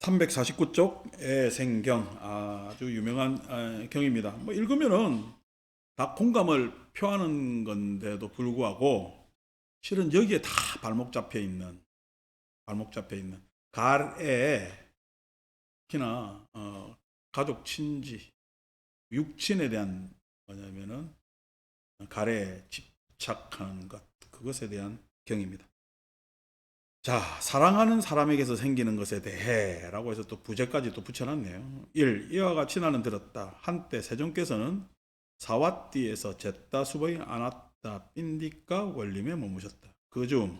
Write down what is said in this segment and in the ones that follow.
349쪽의 생경, 아주 유명한 경입니다. 뭐 읽으면은 다 공감을 표하는 건데도 불구하고 실은 여기에 다 발목 잡혀 있는 갈에 특히나 가족 친지 육친에 대한 뭐냐면은 갈에 집착하는 것, 그것에 대한 경입니다. 자, 사랑하는 사람에게서 생기는 것에 대해 라고 해서 또 부제까지 또 붙여놨네요. 1. 이와 같이 나는 들었다. 한때 세종께서는 사왓디에서 잿다 수보이 아나따 삔디까 원림에 머무셨다. 그중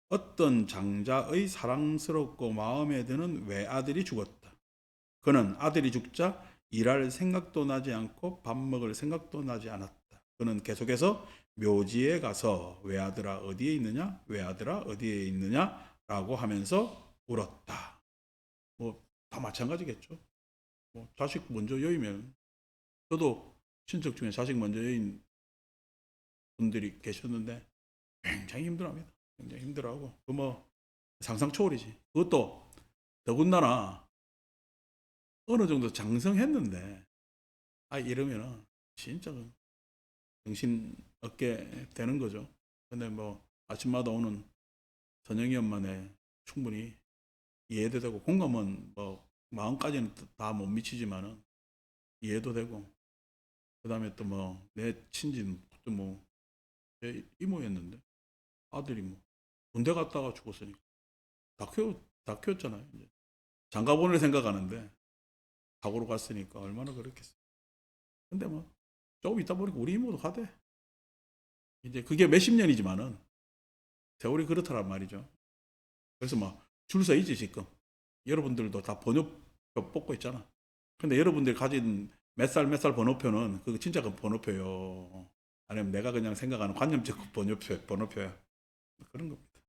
어떤 장자의 사랑스럽고 마음에 드는 외아들이 죽었다. 그는 아들이 죽자 일할 생각도 나지 않고 밥 먹을 생각도 나지 않았다. 그는 계속해서 묘지에 가서 외아들아 어디에 있느냐? 외아들아 어디에 있느냐? 라고 하면서 울었다. 뭐 다 마찬가지겠죠. 뭐 자식 먼저 여의면 저도 친척 중에 자식 먼저 여인 분들이 계셨는데 굉장히 힘들어합니다. 굉장히 힘들어하고 그 뭐 상상 초월이지. 그것도 더군다나 어느 정도 장성했는데 이러면은 진짜 정신 없게 되는 거죠. 근데 뭐 아침마다 오는 선영이 엄마네 충분히 이해도 되고 공감은 뭐 마음까지는 다 못 미치지만은 이해도 되고 그다음에 또 뭐 내 친지는 또 뭐 내 이모였는데 아들이 뭐 군대 갔다가 죽었으니까 다 키웠잖아요. 이제 장가 보낼 생각하는데 사고로 갔으니까 얼마나 그렇겠어. 근데 뭐 조금 있다 보니까 우리 이모도 가대. 이제 그게 몇십 년이지만은 세월이 그렇더란 말이죠. 그래서 막 줄 서 있지 지금. 여러분들도 다 번호표 뽑고 있잖아. 근데 여러분들이 가진 몇 살 번호표는 그거 진짜 그 번호표요. 아니면 내가 그냥 생각하는 관념적 번호표야. 그런 겁니다.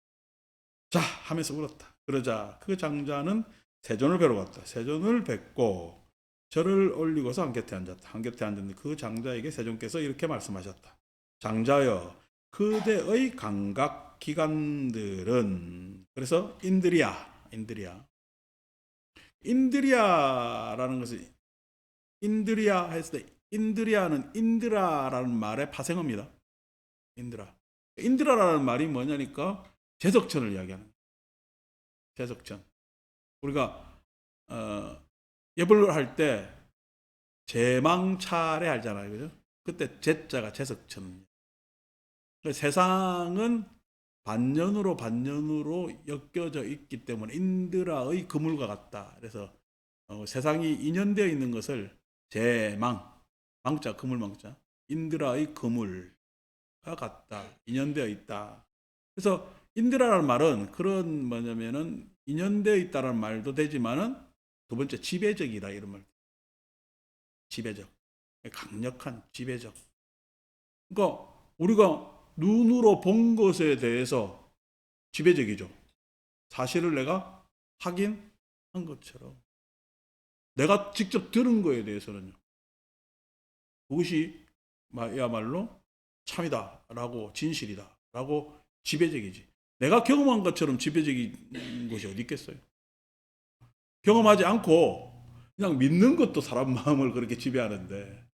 자 하면서 울었다. 그러자 그 장자는 세존을 뵈러 갔다. 세존을 뵙고 절을 올리고서 한 곁에 앉았다. 한 곁에 앉았는데 그 장자에게 세존께서 이렇게 말씀하셨다. 장자여, 그대의 감각 기관들은 그래서 인드리아라는 것은 인드리아 했을 때 인드리아는 인드라라는 말의 파생어입니다. 인드라라는 말이 뭐냐니까 제석천을 이야기하는 거예요. 제석천. 우리가 예불을 할 때 제망차례 하잖아요, 그죠? 그때 제자가 제석천. 세상은 반년으로 엮여져 있기 때문에 인드라의 그물과 같다. 그래서 세상이 인연되어 있는 것을 제망, 망자, 그물망자, 인드라의 그물과 같다. 인연되어 있다. 그래서 인드라라는 말은 그런 뭐냐면은 인연되어 있다라는 말도 되지만은 두 번째 지배적이다 이런 말. 지배적. 강력한 지배적. 그러니까 우리가 눈으로 본 것에 대해서 지배적이죠. 사실을 내가 확인한 것처럼. 내가 직접 들은 거에 대해서는요. 그것이 야말로 참이다라고 진실이다라고 지배적이지. 내가 경험한 것처럼 지배적인 것이 어디 있겠어요. 경험하지 않고 그냥 믿는 것도 사람 마음을 그렇게 지배하는데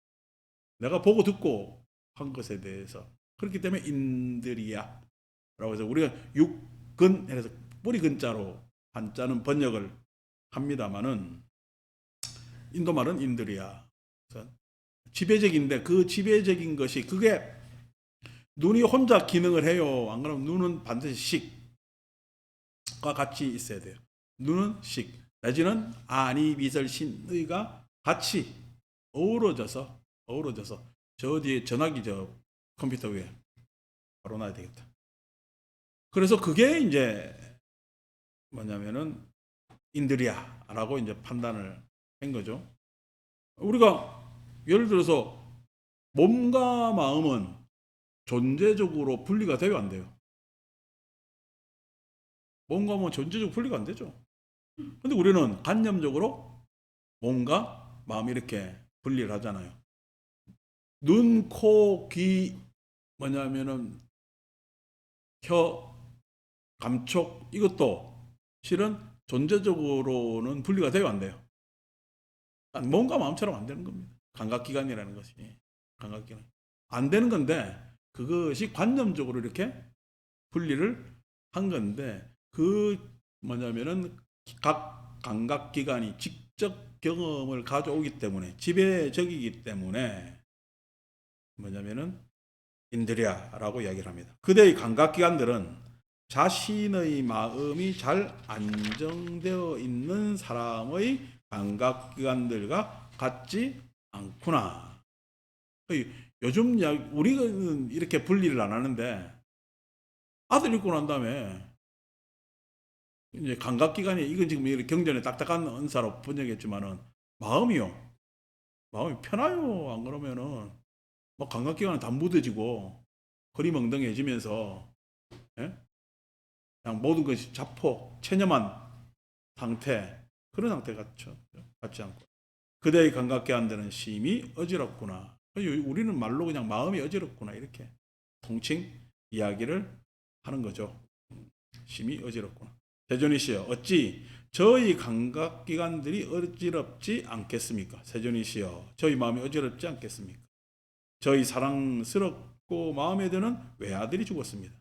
내가 보고 듣고 한 것에 대해서 그렇기 때문에 인들이야라고 해서 우리가 육근 해서 뿌리 근자로 한자는 번역을 합니다만은 인도 말은 인들이야. 지배적인데 그 지배적인 것이 그게 눈이 혼자 기능을 해요. 안 그러면 눈은 반드시 식과 같이 있어야 돼요. 눈은 식 내지는 아니 미설 신의가 같이 어우러져서 저 뒤에 전화기 저 컴퓨터 위에 바로 놔야 되겠다. 그래서 그게 이제 뭐냐면은 인드리아라고 이제 판단을 한 거죠. 우리가 예를 들어서 몸과 마음은 존재적으로 분리가 돼요, 안 돼요? 몸과 마음은 존재적으로 분리가 안 되죠. 근데 우리는 관념적으로 몸과 마음 이렇게 분리를 하잖아요. 눈, 코, 귀 뭐냐면은 혀, 감촉 이것도 실은 존재적으로는 분리가 돼요, 안 돼요? 몸과 마음처럼 안 되는 겁니다. 감각기관이라는 것이. 감각기관. 안 되는 건데, 그것이 관념적으로 이렇게 분리를 한 건데, 뭐냐면은 각 감각기관이 직접 경험을 가져오기 때문에, 지배적이기 때문에, 뭐냐면은 인드리아라고 이야기를 합니다. 그대의 감각기관들은 자신의 마음이 잘 안정되어 있는 사람의 감각기관들과 같지 않구나. 요즘 우리는 이렇게 분리를 안 하는데 아들 있고 난 다음에 이제 감각기관이 이건 지금 경전에 딱딱한 은사로 번역했지만은 마음이요. 마음이 편해요. 안 그러면은 뭐 감각기관은 다 무뎌지고 거리멍덩해지면서 예? 그냥 모든 것이 자포, 체념한 상태, 그런 상태 같지 않고. 그대의 감각기관들은 심히 어지럽구나. 우리는 말로 그냥 마음이 어지럽구나. 이렇게 통칭 이야기를 하는 거죠. 심히 어지럽구나. 세존이시여, 어찌 저희 감각기관들이 어지럽지 않겠습니까? 세존이시여, 저희 마음이 어지럽지 않겠습니까? 저희 사랑스럽고 마음에 드는 외아들이 죽었습니다.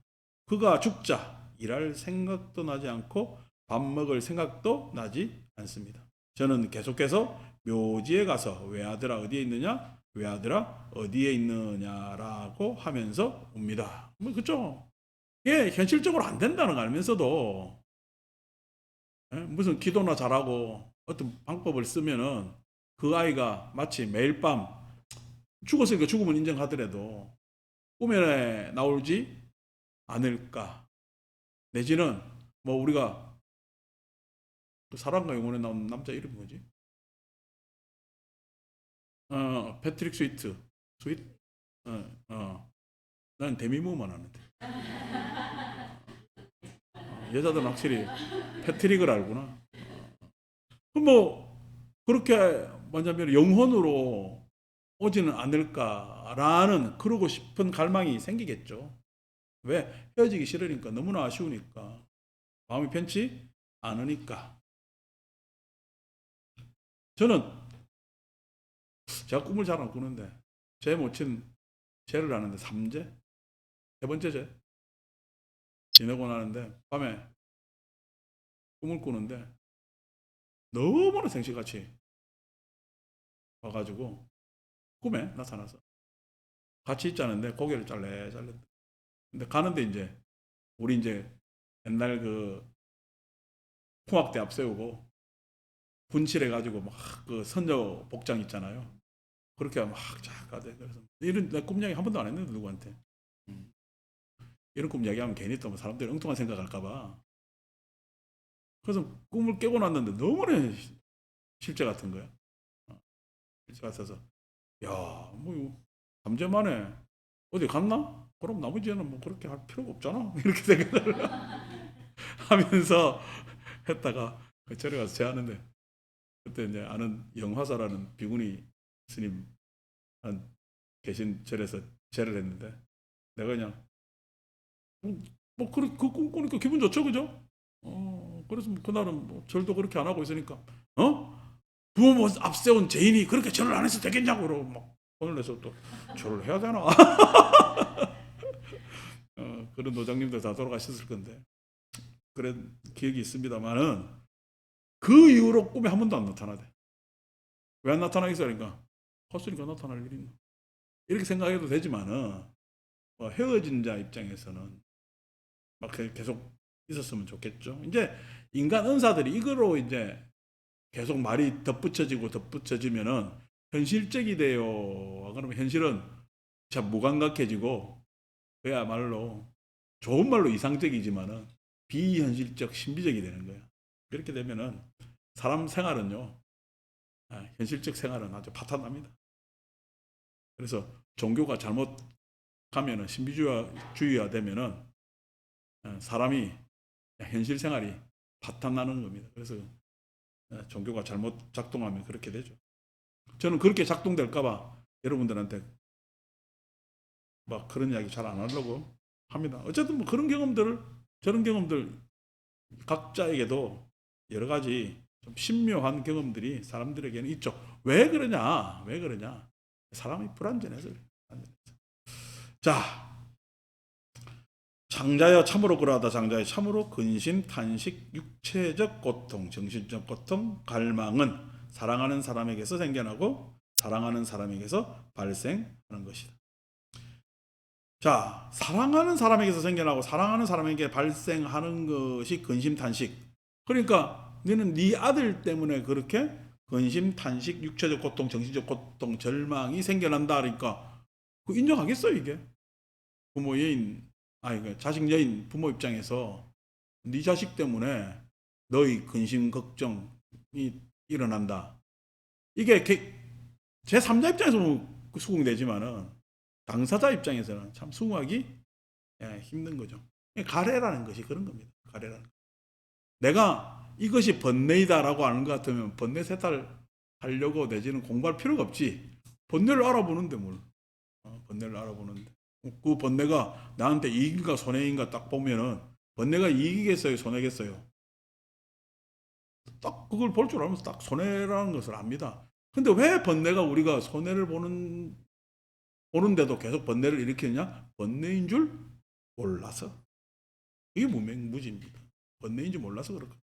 그가 죽자 일할 생각도 나지 않고 밥 먹을 생각도 나지 않습니다. 저는 계속해서 묘지에 가서 외아들아 어디에 있느냐? 외아들아 어디에 있느냐라고 하면서 옵니다. 뭐 그죠? 예, 현실적으로 안 된다는 거 알면서도 무슨 기도나 잘하고 어떤 방법을 쓰면은 그 아이가 마치 매일 밤 죽었으니까 죽음을 인정하더라도 꿈에 나오지 않을까. 내지는 뭐 우리가 그 사랑과 영혼에 나온 남자 이름이 뭐지? 패트릭 스위트. 나는 데미모어만 아는데. 여자들은 확실히 패트릭을 알구나. 그럼 뭐 그렇게 뭐냐면 영혼으로 오지는 않을까라는 그러고 싶은 갈망이 생기겠죠. 왜? 헤어지기 싫으니까 너무나 아쉬우니까 마음이 편치 않으니까. 저는 제가 꿈을 잘 안 꾸는데 제 모친 죄를 하는데 3제? 세 번째 죄 지내고 나는데 밤에 꿈을 꾸는데 너무나 생시같이 와가지고 꿈에 나타나서 같이 있자는데 고개를 잘래 근데 가는데 이제 우리 이제 옛날 그 홍학대 앞세우고 분칠해가지고 막 그 선조 복장 있잖아요. 그렇게 막쫙 가대. 그래서 이런 꿈 이야기 한 번도 안 했는데 누구한테. 음. 이런 꿈 이야기하면 괜히 또 뭐 사람들이 엉뚱한 생각할까봐. 그래서 꿈을 깨고 났는데 너무나 실제 같은 거야. 실제 같아서 야뭐 3주 만에 어디 갔나? 그럼 나머지는 뭐 그렇게 할 필요가 없잖아. 이렇게 생각을 하면서 했다가 절에 가서 제하는데 그때 이제 아는 영화사라는 비구니 스님 한 계신 절에서 제를 했는데 내가 그냥 그 꿈 꾸니까 기분 좋죠, 그죠? 그래서 뭐 그날은 뭐 절도 그렇게 안 하고 있으니까 부모 앞세운 죄인이 그렇게 절을 안 해서 되겠냐고 그러고 막 오늘 내서 또 절을 해야 되나? 그런 노장님들 다 돌아가셨을 건데 그런 기억이 있습니다만은 그 이후로 꿈에 한 번도 안 나타나대. 왜 안 나타나겠어? 그러니까 헛소리가 나타날 일이 있나? 이렇게 생각해도 되지만은 뭐 헤어진 자 입장에서는 막 계속 있었으면 좋겠죠. 이제 인간 은사들이 이거로 이제 계속 말이 덧붙여지면은 현실적이 돼요. 그러면 현실은 참 무감각해지고 그야말로 좋은 말로 이상적이지만은 비현실적 신비적이 되는 거야. 그렇게 되면은 사람 생활은요, 현실적 생활은 아주 파탄납니다. 그래서 종교가 잘못 가면은 신비주의화 되면은 사람이 현실 생활이 파탄나는 겁니다. 그래서 종교가 잘못 작동하면 그렇게 되죠. 저는 그렇게 작동될까봐 여러분들한테 막 그런 이야기 잘 안 하려고 합니다. 어쨌든 뭐 그런 경험들, 저런 경험들 각자에게도 여러 가지 좀 신묘한 경험들이 사람들에게는 있죠. 왜 그러냐? 왜 그러냐? 사람이 불완전해서 그래요. 자, 장자여 참으로 그러하다. 장자여 참으로 근심, 탄식, 육체적 고통, 정신적 고통, 갈망은 사랑하는 사람에게서 생겨나고 사랑하는 사람에게서 발생하는 것이다. 자, 사랑하는 사람에게서 생겨나고 사랑하는 사람에게 발생하는 것이 근심, 탄식. 그러니까 너는 네 아들 때문에 그렇게 근심, 탄식, 육체적 고통, 정신적 고통, 절망이 생겨난다. 그러니까 그 인정하겠어 이게? 부모 여인, 아니 그 자식 여인 부모 입장에서 네 자식 때문에 너의 근심 걱정이 일어난다. 이게 제3자 입장에서 보면 수긍되지만은 당사자 입장에서는 참 수긍하기 힘든 거죠. 가래라는 것이 그런 겁니다. 가래라는 것. 내가 이것이 번뇌이다라고 아는 것 같으면 번뇌 세탈 하려고 내지는 공부할 필요가 없지. 번뇌를 알아보는데 뭘. 번뇌를 알아보는데. 그 번뇌가 나한테 이익인가 손해인가 딱 보면은 번뇌가 이익이겠어요, 손해겠어요? 딱 그걸 볼 줄 알면서 딱 손해라는 것을 압니다. 근데 왜 번뇌가 우리가 손해를 보는데도 계속 번뇌를 일으키느냐? 번뇌인 줄 몰라서. 이게 무명무지입니다. 번뇌인지 몰라서 그렇거든요.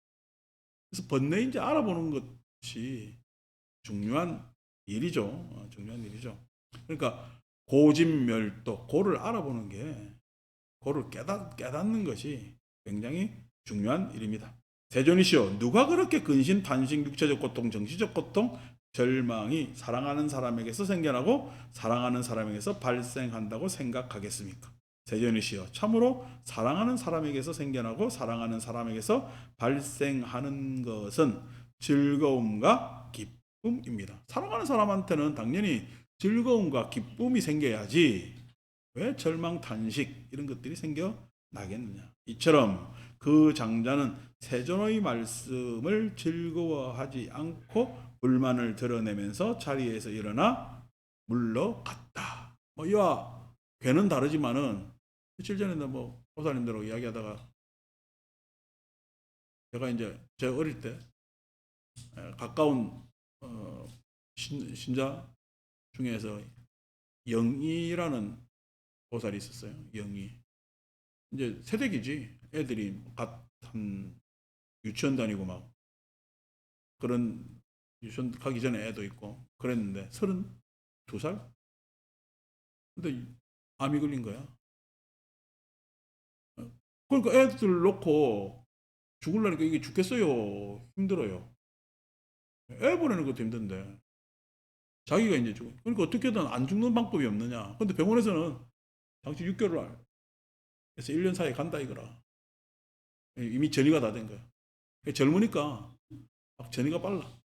그래서 번뇌인지 알아보는 것이 중요한 일이죠. 중요한 일이죠. 그러니까 고진멸도, 고를 알아보는 게, 고를 깨닫는 것이 굉장히 중요한 일입니다. 세존이시여, 누가 그렇게 근심, 탄식, 육체적 고통, 정신적 고통, 절망이 사랑하는 사람에게서 생겨나고 사랑하는 사람에게서 발생한다고 생각하겠습니까? 세존이시여, 참으로 사랑하는 사람에게서 생겨나고 사랑하는 사람에게서 발생하는 것은 즐거움과 기쁨입니다. 사랑하는 사람한테는 당연히 즐거움과 기쁨이 생겨야지 왜 절망, 탄식 이런 것들이 생겨나겠느냐. 이처럼 그 장자는 세존의 말씀을 즐거워하지 않고 불만을 드러내면서 자리에서 일어나 물러갔다. 뭐 이와 괴는 다르지만은 며칠 전에 뭐 보살님들하고 이야기하다가 제가 이제 제 어릴 때 가까운 신자 중에서 영희라는 보살이 있었어요. 영희. 이제 새댁이지. 애들이 갓한 유치원 다니고 막 그런 유치원 가기 전에 애도 있고 그랬는데 32살? 근데 암이 걸린 거야. 그러니까 애들 놓고 죽을라니까 이게 죽겠어요. 힘들어요. 애 보내는 것도 힘든데 자기가 이제 죽어. 그러니까 어떻게든 안 죽는 방법이 없느냐. 근데 병원에서는 당신 6개월 에서 1년 사이에 간다 이거라. 이미 전이가 다 된 거야. 젊으니까 막 전이가 빨라.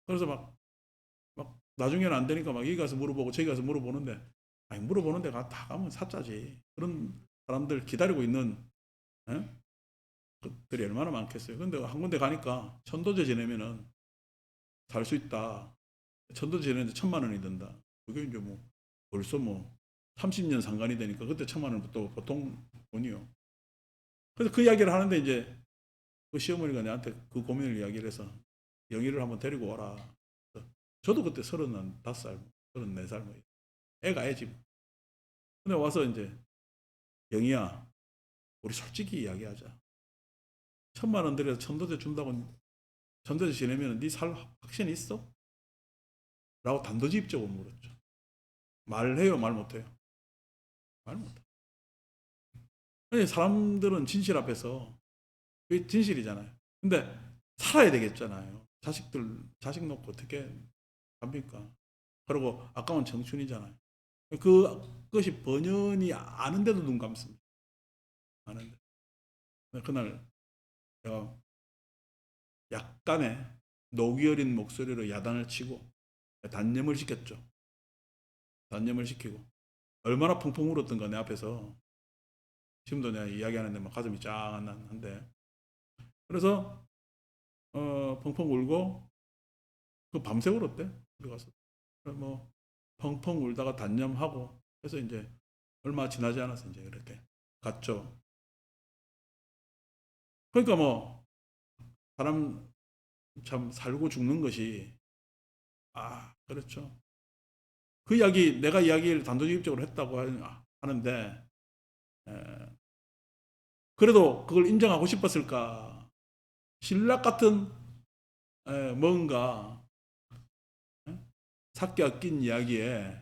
그래서 막 나중에는 안 되니까 막 여기 가서 물어보고 저기 가서 물어보는데 아니 물어보는데 다 가면 사짜지. 그런 사람들 기다리고 있는 에? 것들이 얼마나 많겠어요. 근데 한 군데 가니까 천도제 지내면은 살 수 있다. 천도제 지내는데 1,000만 원이 든다. 그게 이제 뭐 벌써 뭐 30년 상관이 되니까 그때 1,000만 원은 또 보통 돈이요. 그래서 그 이야기를 하는데 이제 그 시어머니가 내한테 그 고민을 이야기를 해서 영희를 한번 데리고 와라. 저도 그때 35살, 34살 뭐 애가 애지 뭐. 근데 와서 이제 영희야 우리 솔직히 이야기하자. 1,000만 원 들여서 천도제 준다고 천도제 지내면 네 살 확신이 있어? 라고 단도직입적으로 물었죠. 말해요, 말 못해요? 말 못해. 아니, 사람들은 진실 앞에서 그게 진실이잖아요. 근데 살아야 되겠잖아요. 자식 놓고 어떻게 합니까? 그리고 아까운 청춘이잖아요. 그것이 번연히 아는데도 눈 감습니다. 아는데. 그날 제가 약간의 노기 어린 목소리로 야단을 치고 단념을 시켰죠. 단념을 시키고 얼마나 펑펑 울었던가 내 앞에서 지금도 내가 이야기하는데 막 가슴이 짠한데 그래서 펑펑 울고 그 밤새 울었대. 집에 가서 뭐 펑펑 울다가 단념하고 그래서 이제 얼마 지나지 않아서 이제 이렇게 갔죠. 그러니까 뭐 사람 참 살고 죽는 것이 그렇죠. 그 이야기 내가 이야기를 단도직입적으로 했다고 하는데 그래도 그걸 인정하고 싶었을까? 신락 같은 뭔가 삭겨 낀 이야기에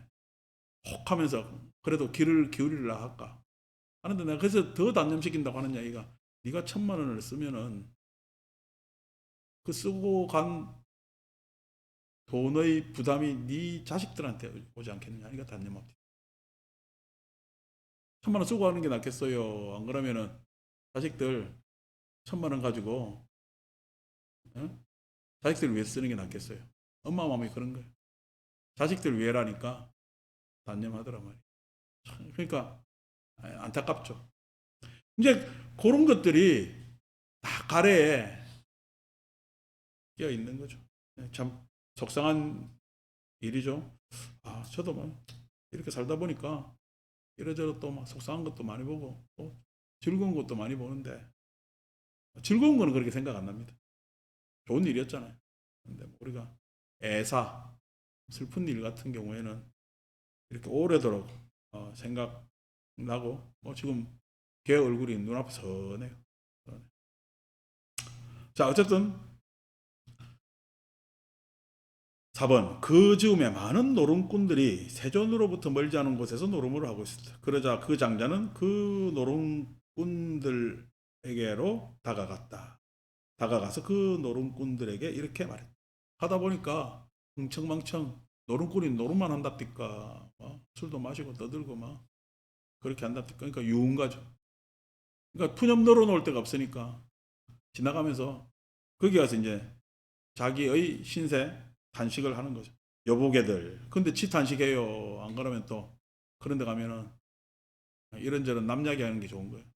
혹하면서 그래도 귀를 기울이려 할까 하는데 내가 그래서 더 단념시킨다고 하는 이야기가 네가 1,000만 원을 쓰면은 그 쓰고 간 돈의 부담이 네 자식들한테 오지 않겠느냐. 이거 단념합니다. 1,000만 원 쓰고 하는 게 낫겠어요. 안 그러면은 자식들 1,000만 원 가지고 자식들 위해 쓰는 게 낫겠어요. 엄마 마음이 그런 거예요. 자식들 위해라니까 단념하더란 말이에요. 그러니까 안타깝죠. 이제 그런 것들이 다 가래에 끼어 있는 거죠. 참 속상한 일이죠. 저도 뭐 이렇게 살다 보니까 이래저래 또 막 속상한 것도 많이 보고 또 즐거운 것도 많이 보는데 즐거운 거는 그렇게 생각 안 납니다. 좋은 일이었잖아요. 근데 우리가 애사 슬픈 일 같은 경우에는 이렇게 오래도록 생각나고 지금 걔 얼굴이 눈앞에 선해요. 자, 어쨌든 4번 그 즈음에 많은 노름꾼들이 세존으로부터 멀지 않은 곳에서 노름을 하고 있었다. 그러자 그 장자는 그 노름꾼들에게로 다가가서 그 노름꾼들에게 이렇게 말했다. 하다 보니까 흥청망청 노름꾼이 노름만 한답니까? 술도 마시고 떠들고 막 그렇게 한답니까? 그러니까 유흥가죠. 그러니까 푸념 널어놓을 데가 없으니까 지나가면서 거기 가서 이제 자기의 신세 단식을 하는 거죠. 여보게들. 근데 지 단식해요. 안 그러면 또 그런 데 가면은 이런저런 남 이야기 하는 게 좋은 거예요.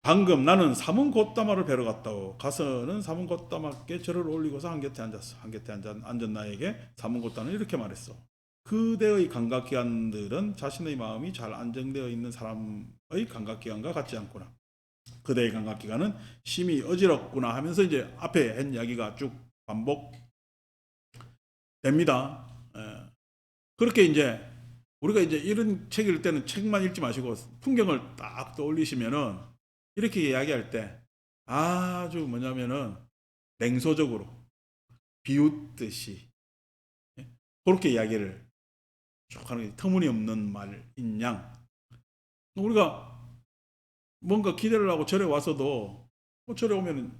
방금 나는 사문곶다마를 뵈러 갔다고 가서는 사문곶다마께 절을 올리고서 한 곁에 앉았어. 한 곁에 앉은 나에게 사문곶다는 이렇게 말했어. 그대의 감각기관들은 자신의 마음이 잘 안정되어 있는 사람의 감각기관과 같지 않구나. 그대의 감각기관은 심히 어지럽구나 하면서 이제 앞에 한 이야기가 쭉 반복됩니다. 그렇게 이제 우리가 이제 이런 책 읽을 때는 책만 읽지 마시고 풍경을 딱 떠올리시면은 이렇게 이야기할 때 아주 뭐냐면은 냉소적으로 비웃듯이 그렇게 이야기를 쭉 하는 게 터무니없는 말인 양 우리가 뭔가 기대를 하고 절에 와서도 절에 오면은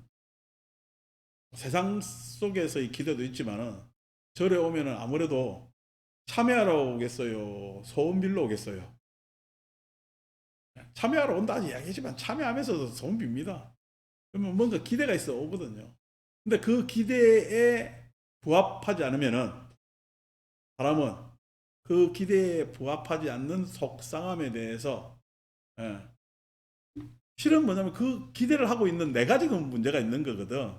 세상 속에서의 기대도 있지만은 절에 오면은 아무래도 참여하러 오겠어요? 소원 빌러 오겠어요? 참여하러 온다 이야기지만 참여하면서도 소원 빕니다. 그러면 뭔가 기대가 있어 오거든요. 근데 그 기대에 부합하지 않으면은 사람은 그 기대에 부합하지 않는 속상함에 대해서 예, 실은 뭐냐면 그 기대를 하고 있는 내가 지금 문제가 있는 거거든.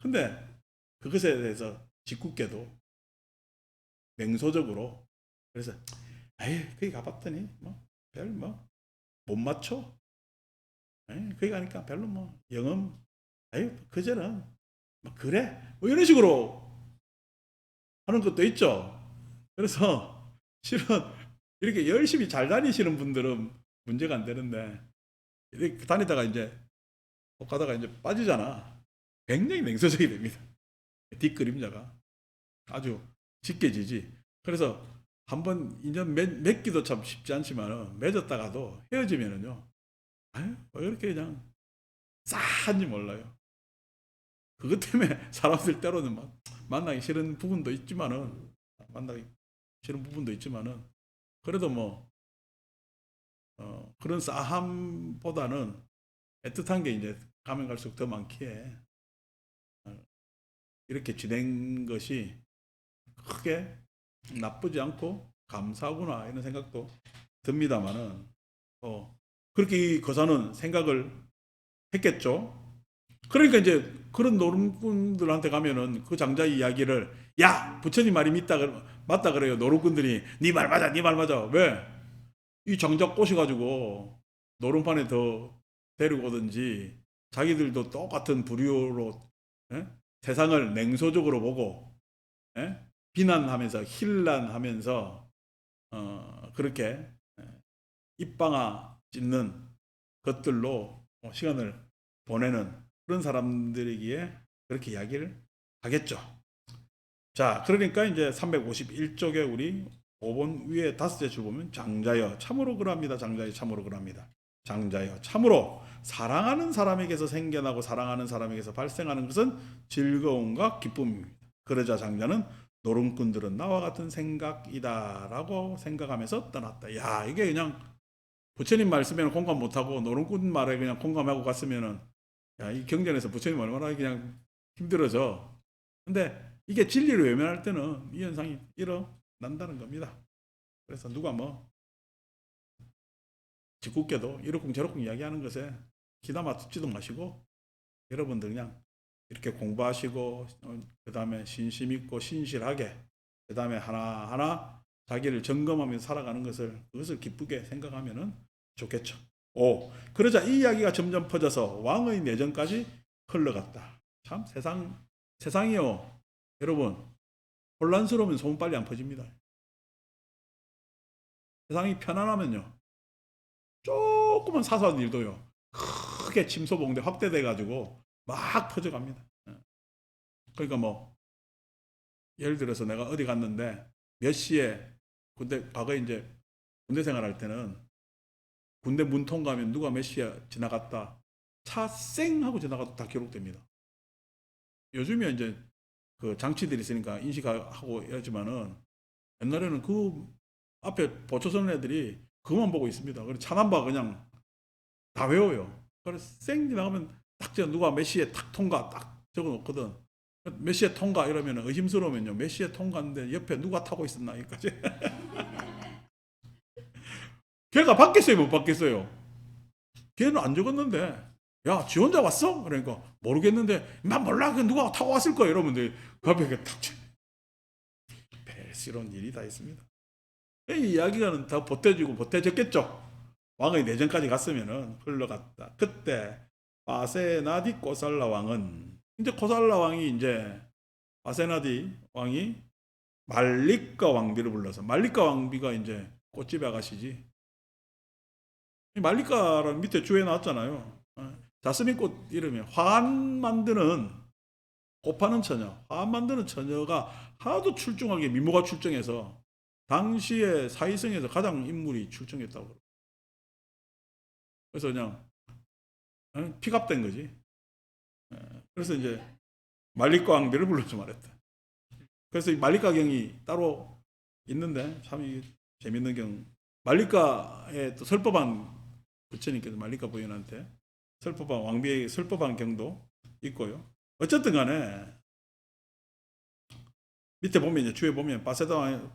근데 그것에 대해서 짓궂게도 맹소적으로 그래서 에이 거기 가봤더니 별 못 맞춰. 거기 가니까 별로 영업 아유 그저는 그래 이런 식으로 하는 것도 있죠. 그래서 실은 이렇게 열심히 잘 다니시는 분들은 문제가 안 되는데 이렇게 다니다가 이제 가다가 이제 빠지잖아. 굉장히 냉소적이 됩니다. 뒷그림자가 아주 짙게 지지. 그래서 한번 인연 맺기도 참 쉽지 않지만 맺었다가도 헤어지면은요. 아유 왜 이렇게 그냥 싸한지 몰라요. 그것 때문에 사람들 때로는 막 만나기 싫은 부분도 있지만은 만나기 싫은 부분도 있지만은 그래도 그런 싸함보다는 애틋한 게 이제 가면 갈수록 더 많기에 이렇게 지낸 것이 크게 나쁘지 않고 감사하구나 이런 생각도 듭니다만은 그렇게 이 거사는 생각을 했겠죠. 그러니까 이제 그런 노름꾼들한테 가면은 그 장자의 이야기를 야 부처님 말이 맞다 그래요. 노름꾼들이 네 말 맞아 네 말 맞아 왜 이 장자 꼬셔가지고 노름판에 더 데리고 오든지 자기들도 똑같은 부류로 예? 세상을 냉소적으로 보고 예? 비난하면서 힐난하면서 그렇게 입방아 찢는 것들로 시간을 보내는 그런 사람들이기에 그렇게 이야기를 하겠죠. 자, 그러니까 이제 351쪽에 우리 5번 위에 다섯째 줄 보면 장자여 참으로 그러합니다. 장자여 참으로 그러합니다. 장자여 참으로 사랑하는 사람에게서 생겨나고 사랑하는 사람에게서 발생하는 것은 즐거움과 기쁨입니다. 그러자 장자는 노름꾼들은 나와 같은 생각이다라고 생각하면서 떠났다. 야, 이게 그냥 부처님 말씀에는 공감 못하고 노름꾼 말에 그냥 공감하고 갔으면은 야, 이 경전에서 부처님 얼마나 그냥 힘들어져. 근데 이게 진리를 외면할 때는 이 현상이 일어난다는 겁니다. 그래서 누가 뭐 짓궂게도 이러쿵 저러쿵 이야기하는 것에 기다마 듣지도 마시고 여러분들 그냥 이렇게 공부하시고 그 다음에 신심 있고 신실하게 그 다음에 하나하나 자기를 점검하면서 살아가는 그것을 기쁘게 생각하면 좋겠죠. 오, 그러자 이 이야기가 점점 퍼져서 왕의 내정까지 흘러갔다. 참 세상이요. 여러분 혼란스러우면 소문 빨리 안 퍼집니다. 세상이 편안하면요. 조그만 사소한 일도요. 크게 침소봉대 확대돼 가지고 막 퍼져갑니다. 그러니까 뭐 예를 들어서 내가 어디 갔는데 몇 시에 과거에 이제 군대 생활할 때는 군대 문 통과하면 누가 몇 시에 지나갔다 차 쌩 하고 지나가도 다 기록됩니다. 요즘에 이제 그 장치들이 있으니까 인식하고 이러지만은 옛날에는 그 앞에 보초선 애들이 그만 보고 있습니다. 그래서 차남바 그냥 다 외워요. 그래서 쌩 지나가면 딱 누가 몇 시에 탁 통과 딱 적어 놓거든. 몇 시에 통과 이러면 의심스러우면요. 몇 시에 통과인데 옆에 누가 타고 있었나 여기까지. 걔가 받겠어요, 못 받겠어요? 걔는 안 적었는데. 야, 지 혼자 왔어? 그러니까 모르겠는데 난 몰라. 그 누가 타고 왔을 거야. 이러면 그 앞에 탁 배스러운 일이 다 있습니다. 이 이야기가 더 보태지고 보태졌겠죠. 왕의 내전까지 갔으면은 흘러갔다. 그때 아세나디 코살라 왕은 이제 코살라 왕이 이제 아세나디 왕이 말리카 왕비를 불러서 말리카 왕비가 이제 꽃집 아가씨지. 말리카라는 밑에 주에 나왔잖아요. 자스민 꽃 이름이 화한 만드는 곱하는 처녀, 화한 만드는 처녀가 하도 출중하게 미모가 출중해서 당시에 사이성에서 가장 인물이 출중했다고. 그래서 그냥 픽업된 거지. 그래서 이제 말리과 왕비를 불러서 말했다. 그래서 이 말리과경이 따로 있는데 참 재밌는 경. 말리과에 또 설법한 부처님께서 말리과 부인한테 설법한 왕비의 설법한 경도 있고요. 어쨌든 간에 밑에 보면 이제 주에 보면 바세다 왕이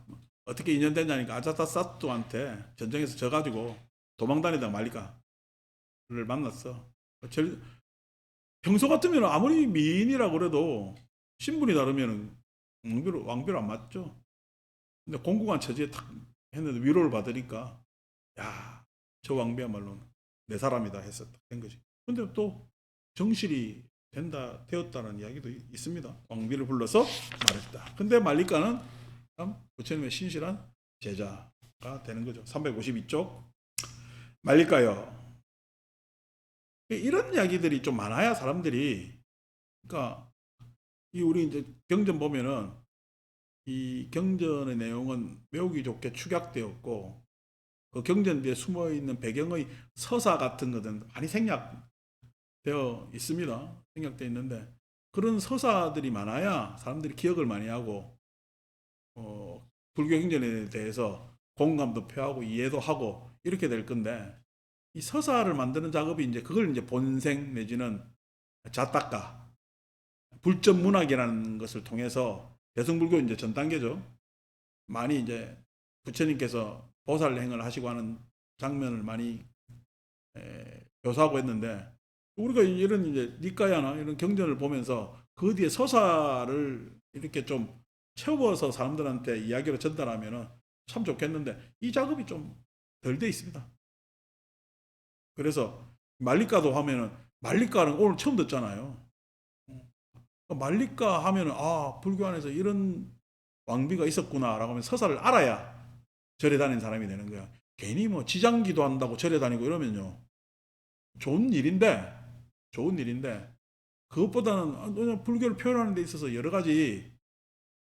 어떻게 인연됐냐니까 아자타사투한테 전쟁에서 져가지고 도망다니다가 말리과를 만났어. 평소 같으면 아무리 미인이라고 그래도 신분이 다르면 왕비로 안 맞죠. 근데 공공한 처지에 탁 했는데 위로를 받으니까 야, 저 왕비야말로 내 사람이다 해서 된 거지. 근데 또 정실이 되었다는 이야기도 있습니다. 왕비를 불러서 말했다. 근데 말리카는 참 부처님의 신실한 제자가 되는 거죠. 352쪽 말리카요. 이런 이야기들이 좀 많아야 사람들이 그러니까 이 우리 이제 경전 보면은 이 경전의 내용은 외우기 좋게 축약되었고 그 경전 뒤에 숨어 있는 배경의 서사 같은 것은 많이 생략되어 있습니다. 생략되어 있는데 그런 서사들이 많아야 사람들이 기억을 많이 하고 불교 경전에 대해서 공감도 표하고 이해도 하고 이렇게 될 건데 이 서사를 만드는 작업이 이제 그걸 이제 본생 내지는 자타가 불전 문학이라는 것을 통해서 대승불교 이제 전 단계죠. 많이 이제 부처님께서 보살행을 하시고 하는 장면을 많이 묘사하고 했는데 우리가 이런 이제 니까야나 이런 경전을 보면서 그 뒤에 서사를 이렇게 좀 채워서 사람들한테 이야기로 전달하면 참 좋겠는데 이 작업이 좀 덜 돼 있습니다. 그래서 말리카도 하면은 말리까는 오늘 처음 듣잖아요. 말리까 하면은 아 불교 안에서 이런 왕비가 있었구나라고 하면 서사를 알아야 절에 다니는 사람이 되는 거야. 괜히 뭐 지장기도 한다고 절에 다니고 이러면요 좋은 일인데 좋은 일인데 그것보다는 그냥 불교를 표현하는 데 있어서 여러 가지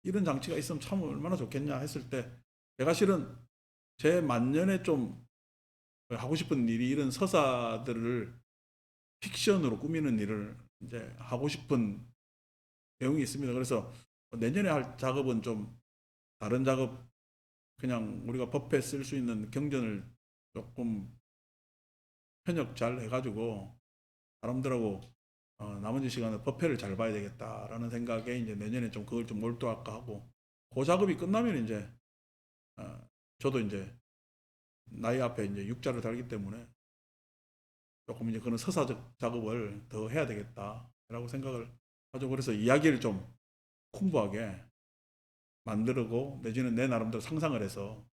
이런 장치가 있으면 참 얼마나 좋겠냐 했을 때 제가 실은 제 만년에 좀 하고 싶은 일이 이런 서사들을 픽션으로 꾸미는 일을 이제 하고 싶은 내용이 있습니다. 그래서 내년에 할 작업은 좀 다른 작업, 그냥 우리가 법에 쓸 수 있는 경전을 조금 편역 잘 해가지고 사람들하고 나머지 시간에 법회를 잘 봐야 되겠다라는 생각에 이제 내년에 좀 그걸 좀 몰두할까 하고 그 작업이 끝나면 이제 어, 저도 이제 나이 앞에 이제 육자를 달기 때문에 조금 이제 그런 서사적 작업을 더 해야 되겠다라고 생각을 하죠. 그래서 이야기를 좀 풍부하게 만들고 내지는 내 나름대로 상상을 해서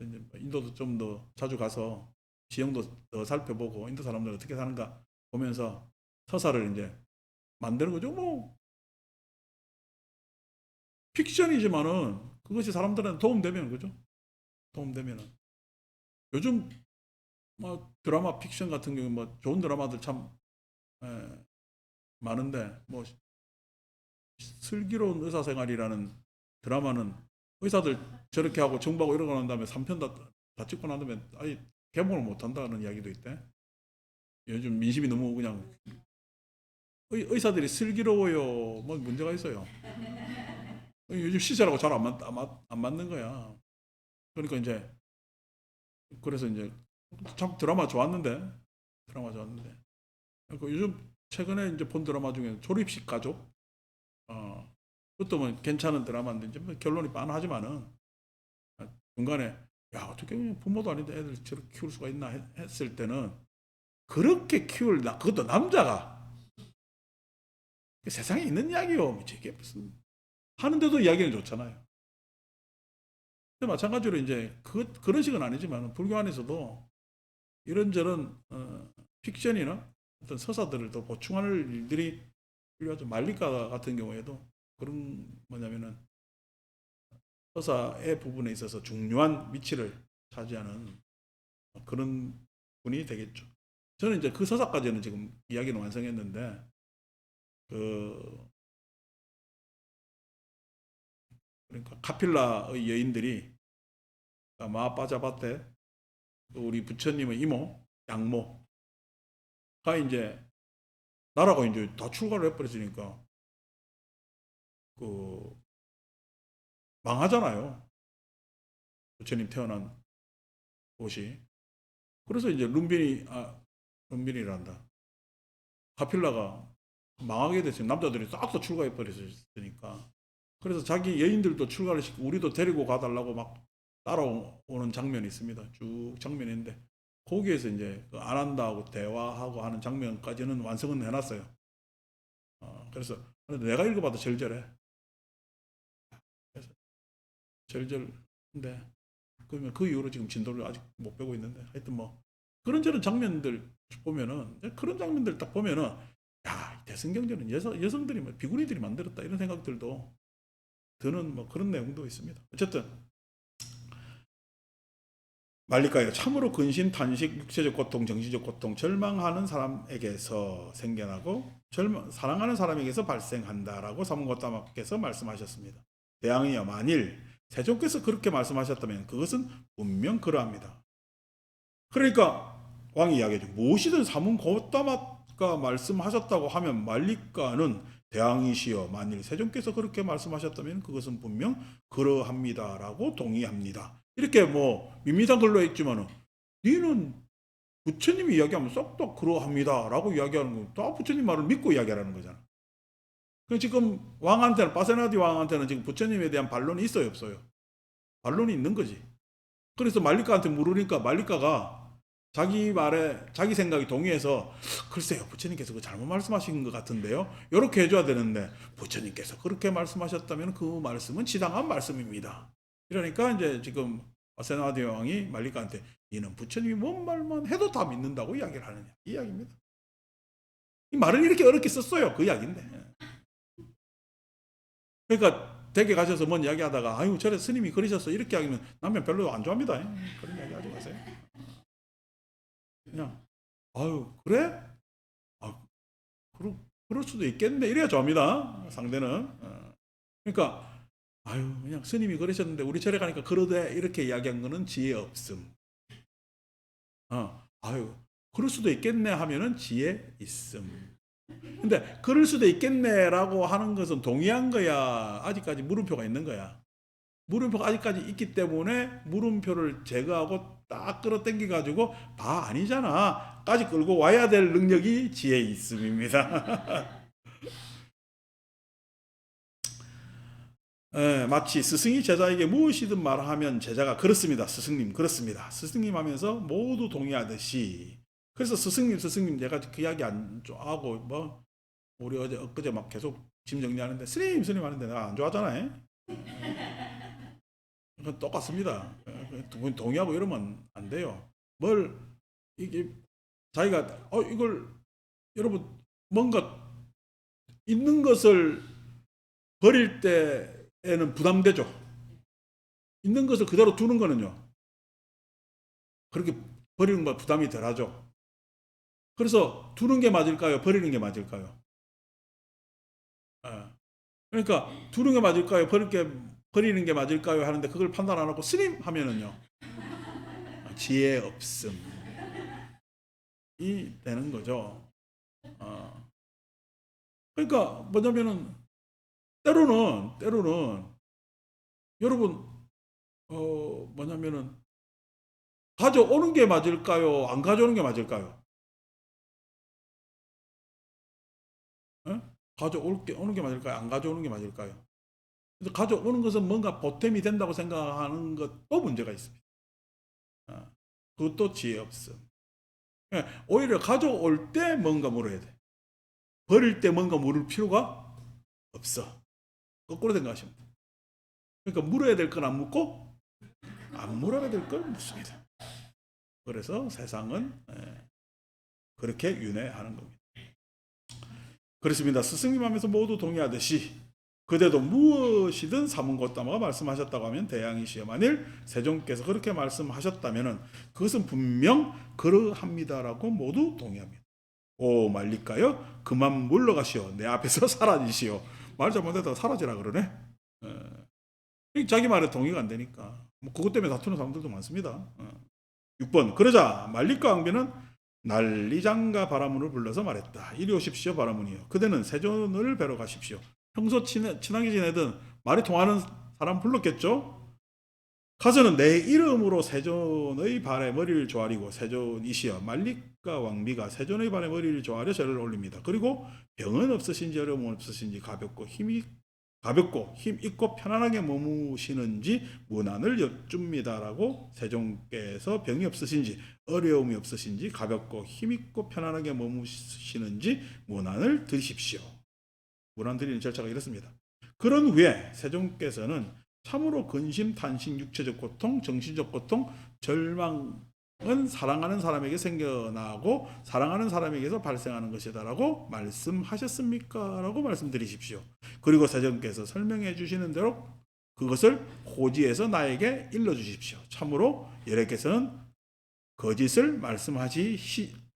인도도 좀 더 자주 가서 지형도 더 살펴보고 인도 사람들 어떻게 사는가 보면서 서사를 이제 만드는 거죠. 뭐 픽션이지만은 그것이 사람들한테 도움되면 그죠? 도움되면은 요즘 뭐 드라마 픽션 같은 경우 뭐 좋은 드라마들 참 에, 많은데 뭐 슬기로운 의사생활이라는 드라마는 의사들 저렇게 하고 정보하고 이러고 난 다음에 3편 다 찍고 난 다음에 아예 개봉을 못 한다는 이야기도 있대. 요즘 민심이 너무 그냥 의사들이 슬기로워요. 뭐 문제가 있어요. 요즘 시세라고 잘 안 맞는 거야. 그러니까 이제 그래서 이제 참 드라마 좋았는데 그러니까 요즘 최근에 이제 본 드라마 중에 조립식 가족 그것도 뭐 괜찮은 드라마인데 이제 뭐 결론이 빤하지만은 중간에 야 어떻게 부모도 아닌데 애들 저렇게 키울 수가 있나 했을 때는 그렇게 키울 나 그것도 남자가 세상에 있는 이야기요. 이게 무슨 하는데도 이야기는 좋잖아요. 근데 마찬가지로 이제 그런 식은 아니지만 불교 안에서도 이런저런 픽션이나 어떤 서사들을 더 보충할 일들이 필요하죠. 말리카 같은 경우에도 그런 뭐냐면은 서사의 부분에 있어서 중요한 위치를 차지하는 그런 분이 되겠죠. 저는 이제 그 서사까지는 지금 이야기는 완성했는데 그 그러니까 카필라의 여인들이 마하빠자바테 우리 부처님의 이모 양모가 이제 나라가 이제 다 출가를 해버렸으니까 그 망하잖아요. 부처님 태어난 곳이. 그래서 이제 룸빈이란다. 카필라가 망하게 됐어요. 남자들이 싹 다 출가해 버렸으니까. 그래서 자기 여인들도 출가를 시키고 우리도 데리고 가달라고 막 따라오는 장면이 있습니다. 쭉 장면인데 거기에서 이제 그 아난다하고 대화하고 하는 장면까지는 완성은 해놨어요. 그래서 내가 읽어봐도 절절해. 그래서 절절한데 그러면 그 이후로 지금 진도를 아직 못 빼고 있는데 하여튼 뭐 그런저런 장면들 보면은 그런 장면들 딱 보면은 야 대승경전은 여성들이 뭐 비구니들이 만들었다 이런 생각들도 드는 뭐 그런 내용도 있습니다. 어쨌든 말리까요. 참으로 근심, 탄식, 육체적 고통, 정신적 고통, 절망하는 사람에게서 생겨나고 사랑하는 사람에게서 발생한다라고 사문고타마께서 말씀하셨습니다. 대왕이여 만일 세종께서 그렇게 말씀하셨다면 그것은 분명 그러합니다. 그러니까 왕이 이야기하죠. 무엇이든 사문고타마가 말씀하셨다고 하면 말리까는 대왕이시여 만일 세종께서 그렇게 말씀하셨다면 그것은 분명 그러합니다라고 동의합니다. 이렇게 뭐 밋밋한 글로 했지만은 니는 부처님이 이야기하면 쏙쏙 그러합니다라고 이야기하는 거 다 부처님 말을 믿고 이야기하라는 거잖아. 그 지금 왕한테는 파세나디 왕한테는 지금 부처님에 대한 반론이 있어요 없어요? 반론이 있는 거지. 그래서 말리카한테 물으니까 말리카가 자기 말에 자기 생각이 동의해서 글쎄요 부처님께서 그 잘못 말씀하신 것 같은데요 이렇게 해줘야 되는데 부처님께서 그렇게 말씀하셨다면 그 말씀은 지당한 말씀입니다. 이러니까 이제 지금 아세나디 왕이 말리카한테 이는 부처님이 뭔 말만 해도 다 믿는다고 이야기를 하느냐 이 이야기입니다. 이 말을 이렇게 어렵게 썼어요. 그 이야기인데. 그러니까 댁에 가셔서 뭔 이야기하다가 아유 저래 스님이 그러셨어 이렇게 하면 남편 별로 안 좋아합니다. 그런 이야기 하지 마세요. 그냥 아유 그래? 아, 그럴 수도 있겠네 이래야 좋아합니다. 상대는. 그러니까 아유 그냥 스님이 그러셨는데 우리 절에 가니까 그러대 이렇게 이야기한 거는 지혜 없음. 아유 그럴 수도 있겠네 하면은 지혜 있음. 근데 그럴 수도 있겠네라고 하는 것은 동의한 거야 아직까지 물음표가 있는 거야. 물음표가 아직까지 있기 때문에 물음표를 제거하고 딱 끌어당겨 가지고 다 아니잖아 까지 끌고 와야 될 능력이 지혜 있음입니다. 마치 스승이 제자에게 무엇이든 말하면 제자가 그렇습니다. 스승님 그렇습니다. 스승님 하면서 모두 동의하듯이. 그래서 스승님 제가 그 이야기 안 좋아하고 뭐 우리 어제 엊그제 막 계속 짐 정리하는데 스님 하는데 내가 안 좋아하잖아요. 그건 똑같습니다. 동의하고 이러면 안 돼요. 뭘 이게 자기가 이걸 여러분 뭔가 있는 것을 버릴 때에는 부담되죠. 있는 것을 그대로 두는 거는요. 그렇게 버리는 거 부담이 덜하죠. 그래서 두는 게 맞을까요? 버리는 게 맞을까요? 예. 그러니까 두는 게 맞을까요? 버리는 게 맞을까요? 하는데 그걸 판단 안 하고 스님 하면은요. 지혜 없음이 되는 거죠. 어. 그러니까 뭐냐면은 때로는 여러분 뭐냐면은 가져오는 게 맞을까요? 안 가져오는 게 맞을까요? 예? 오는 게 맞을까요? 안 가져오는 게 맞을까요? 그래서 가져오는 것은 뭔가 보탬이 된다고 생각하는 것도 문제가 있습니다. 어, 그것도 지혜 없음. 예, 오히려 가져올 때 뭔가 물어야 돼. 버릴 때 뭔가 물을 필요가 없어. 거꾸로 생각하시면 돼. 그러니까 물어야 될 건 안 묻고 안 물어야 될 건 묻습니다. 그래서 세상은 그렇게 윤회하는 겁니다. 그렇습니다. 스승님 하면서 모두 동의하듯이 그대도 무엇이든 삼은 것다마가 말씀하셨다고 하면 대양이시여 만일 세종께서 그렇게 말씀하셨다면 그것은 분명 그러합니다라고 모두 동의합니다. 오 말릴까요? 그만 물러가시오. 내 앞에서 사라지시오. 말 잘못했다가 사라지라 그러네. 자기 말에 동의가 안 되니까 뭐 그것 때문에 다투는 사람들도 많습니다. 6번 그러자 말릴과 왕비는 난리장가 바라문을 불러서 말했다. 이리 오십시오 바라문이요. 그대는 세존을 뵈러 가십시오. 평소 친하게 지내던 말이 통하는 사람 불렀겠죠. 가서는 내 이름으로 세존의 발에 머리를 조아리고 세존이시여 말릭과 왕비가 세존의 발에 머리를 조아려 절을 올립니다. 그리고 병은 없으신지 어려움은 없으신지 가볍고 힘 있고 편안하게 머무시는지 문안을 여쭙니다라고 세종께서 병이 없으신지 어려움이 없으신지 가볍고 힘 있고 편안하게 머무시는지 문안을 드리십시오. 문안 드리는 절차가 이렇습니다. 그런 후에 세종께서는 참으로 근심, 탄식, 육체적 고통, 정신적 고통, 절망은 사랑하는 사람에게 생겨나고 사랑하는 사람에게서 발생하는 것이다라고 말씀하셨습니까? 라고 말씀드리십시오. 그리고 세종께서 설명해 주시는 대로 그것을 호지해서 나에게 일러주십시오. 참으로 여래께서는 거짓을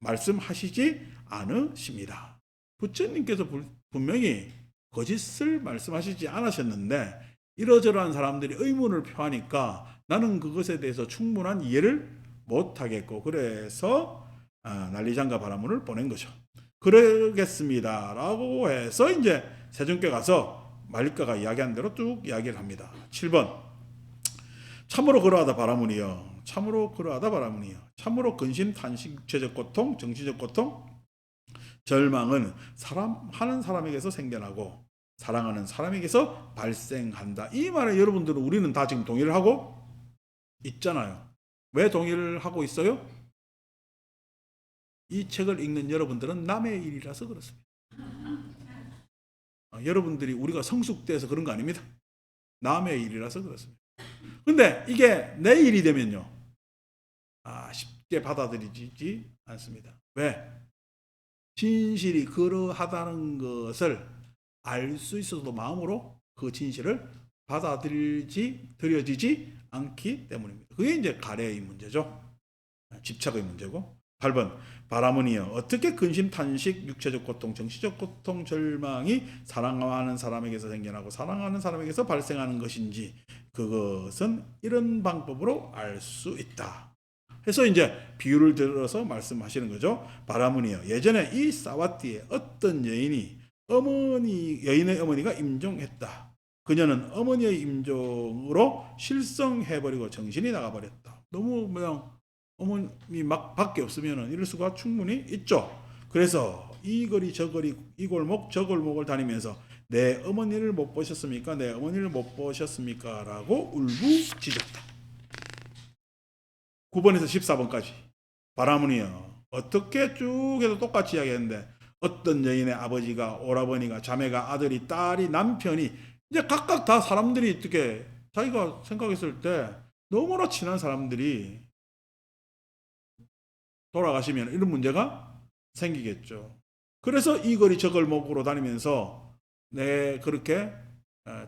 말씀하시지 않으십니다. 부처님께서 분명히 거짓을 말씀하시지 않으셨는데 이러저러한 사람들이 의문을 표하니까 나는 그것에 대해서 충분한 이해를 못하겠고 그래서 난리장가 바라문을 보낸 거죠. 그러겠습니다 라고 해서 이제 세종께 가서 말릴가가 이야기한 대로 쭉 이야기를 합니다. 7번 참으로 그러하다 바라문이여 참으로 그러하다 바라문이여 참으로 근심, 탄식, 육체적 고통, 정신적 고통, 절망은 하는 사람에게서 생겨나고 사랑하는 사람에게서 발생한다. 이 말에 여러분들은 우리는 다 지금 동의를 하고 있잖아요. 왜 동의를 하고 있어요? 이 책을 읽는 여러분들은 남의 일이라서 그렇습니다. 여러분들이 우리가 성숙돼서 그런 거 아닙니다. 남의 일이라서 그렇습니다. 근데 이게 내 일이 되면요. 쉽게 받아들이지 않습니다. 왜? 진실이 그러하다는 것을 알 수 있어도 마음으로 그 진실을 받아들여지지 않기 때문입니다. 그게 이제 가래의 문제죠. 집착의 문제고. 8번 바라문이여 어떻게 근심, 탄식, 육체적 고통, 정신적 고통, 절망이 사랑하는 사람에게서 생겨나고 사랑하는 사람에게서 발생하는 것인지 그것은 이런 방법으로 알 수 있다. 해서 이제 비유를 들어서 말씀하시는 거죠. 바라문이여 예전에 이 사와티에 어떤 여인의 어머니가 임종했다. 그녀는 어머니의 임종으로 실성해버리고 정신이 나가버렸다. 너무 그냥 어머니 막 밖에 없으면 이럴 수가 충분히 있죠. 그래서 이 거리 저 거리 이 골목 저 골목을 다니면서 내 어머니를 못 보셨습니까? 내 어머니를 못 보셨습니까? 라고 울부짖었다. 9번에서 14번까지 바라문이여 어떻게 쭉 해도 똑같이 이야기했는데 어떤 여인의 아버지가 오라버니가 자매가 아들이 딸이 남편이 이제 각각 다 사람들이 어떻게 자기가 생각했을 때 너무나 친한 사람들이 돌아가시면 이런 문제가 생기겠죠. 그래서 이 거리 저 골목으로 다니면서 내 그렇게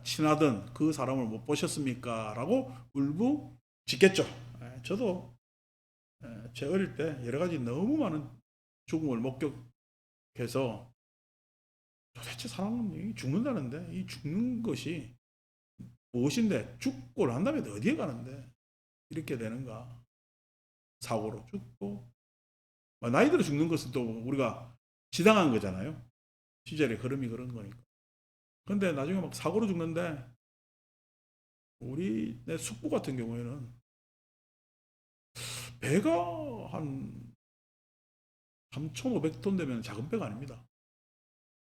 친하던 그 사람을 못 보셨습니까? 라고 울부짖겠죠. 저도 제 어릴 때 여러 가지 너무 많은 죽음을 목격해서 도대체 사람은 죽는다는데 이 죽는 것이 무엇인데 죽고 난 다음에 어디에 가는데 이렇게 되는가. 사고로 죽고 나이 들어 죽는 것은 또 우리가 지당한 거잖아요. 시절의 흐름이 그런 거니까. 근데 나중에 막 사고로 죽는데 우리 내 숙부 같은 경우에는 배가 한 3,500톤 되면 작은 배가 아닙니다.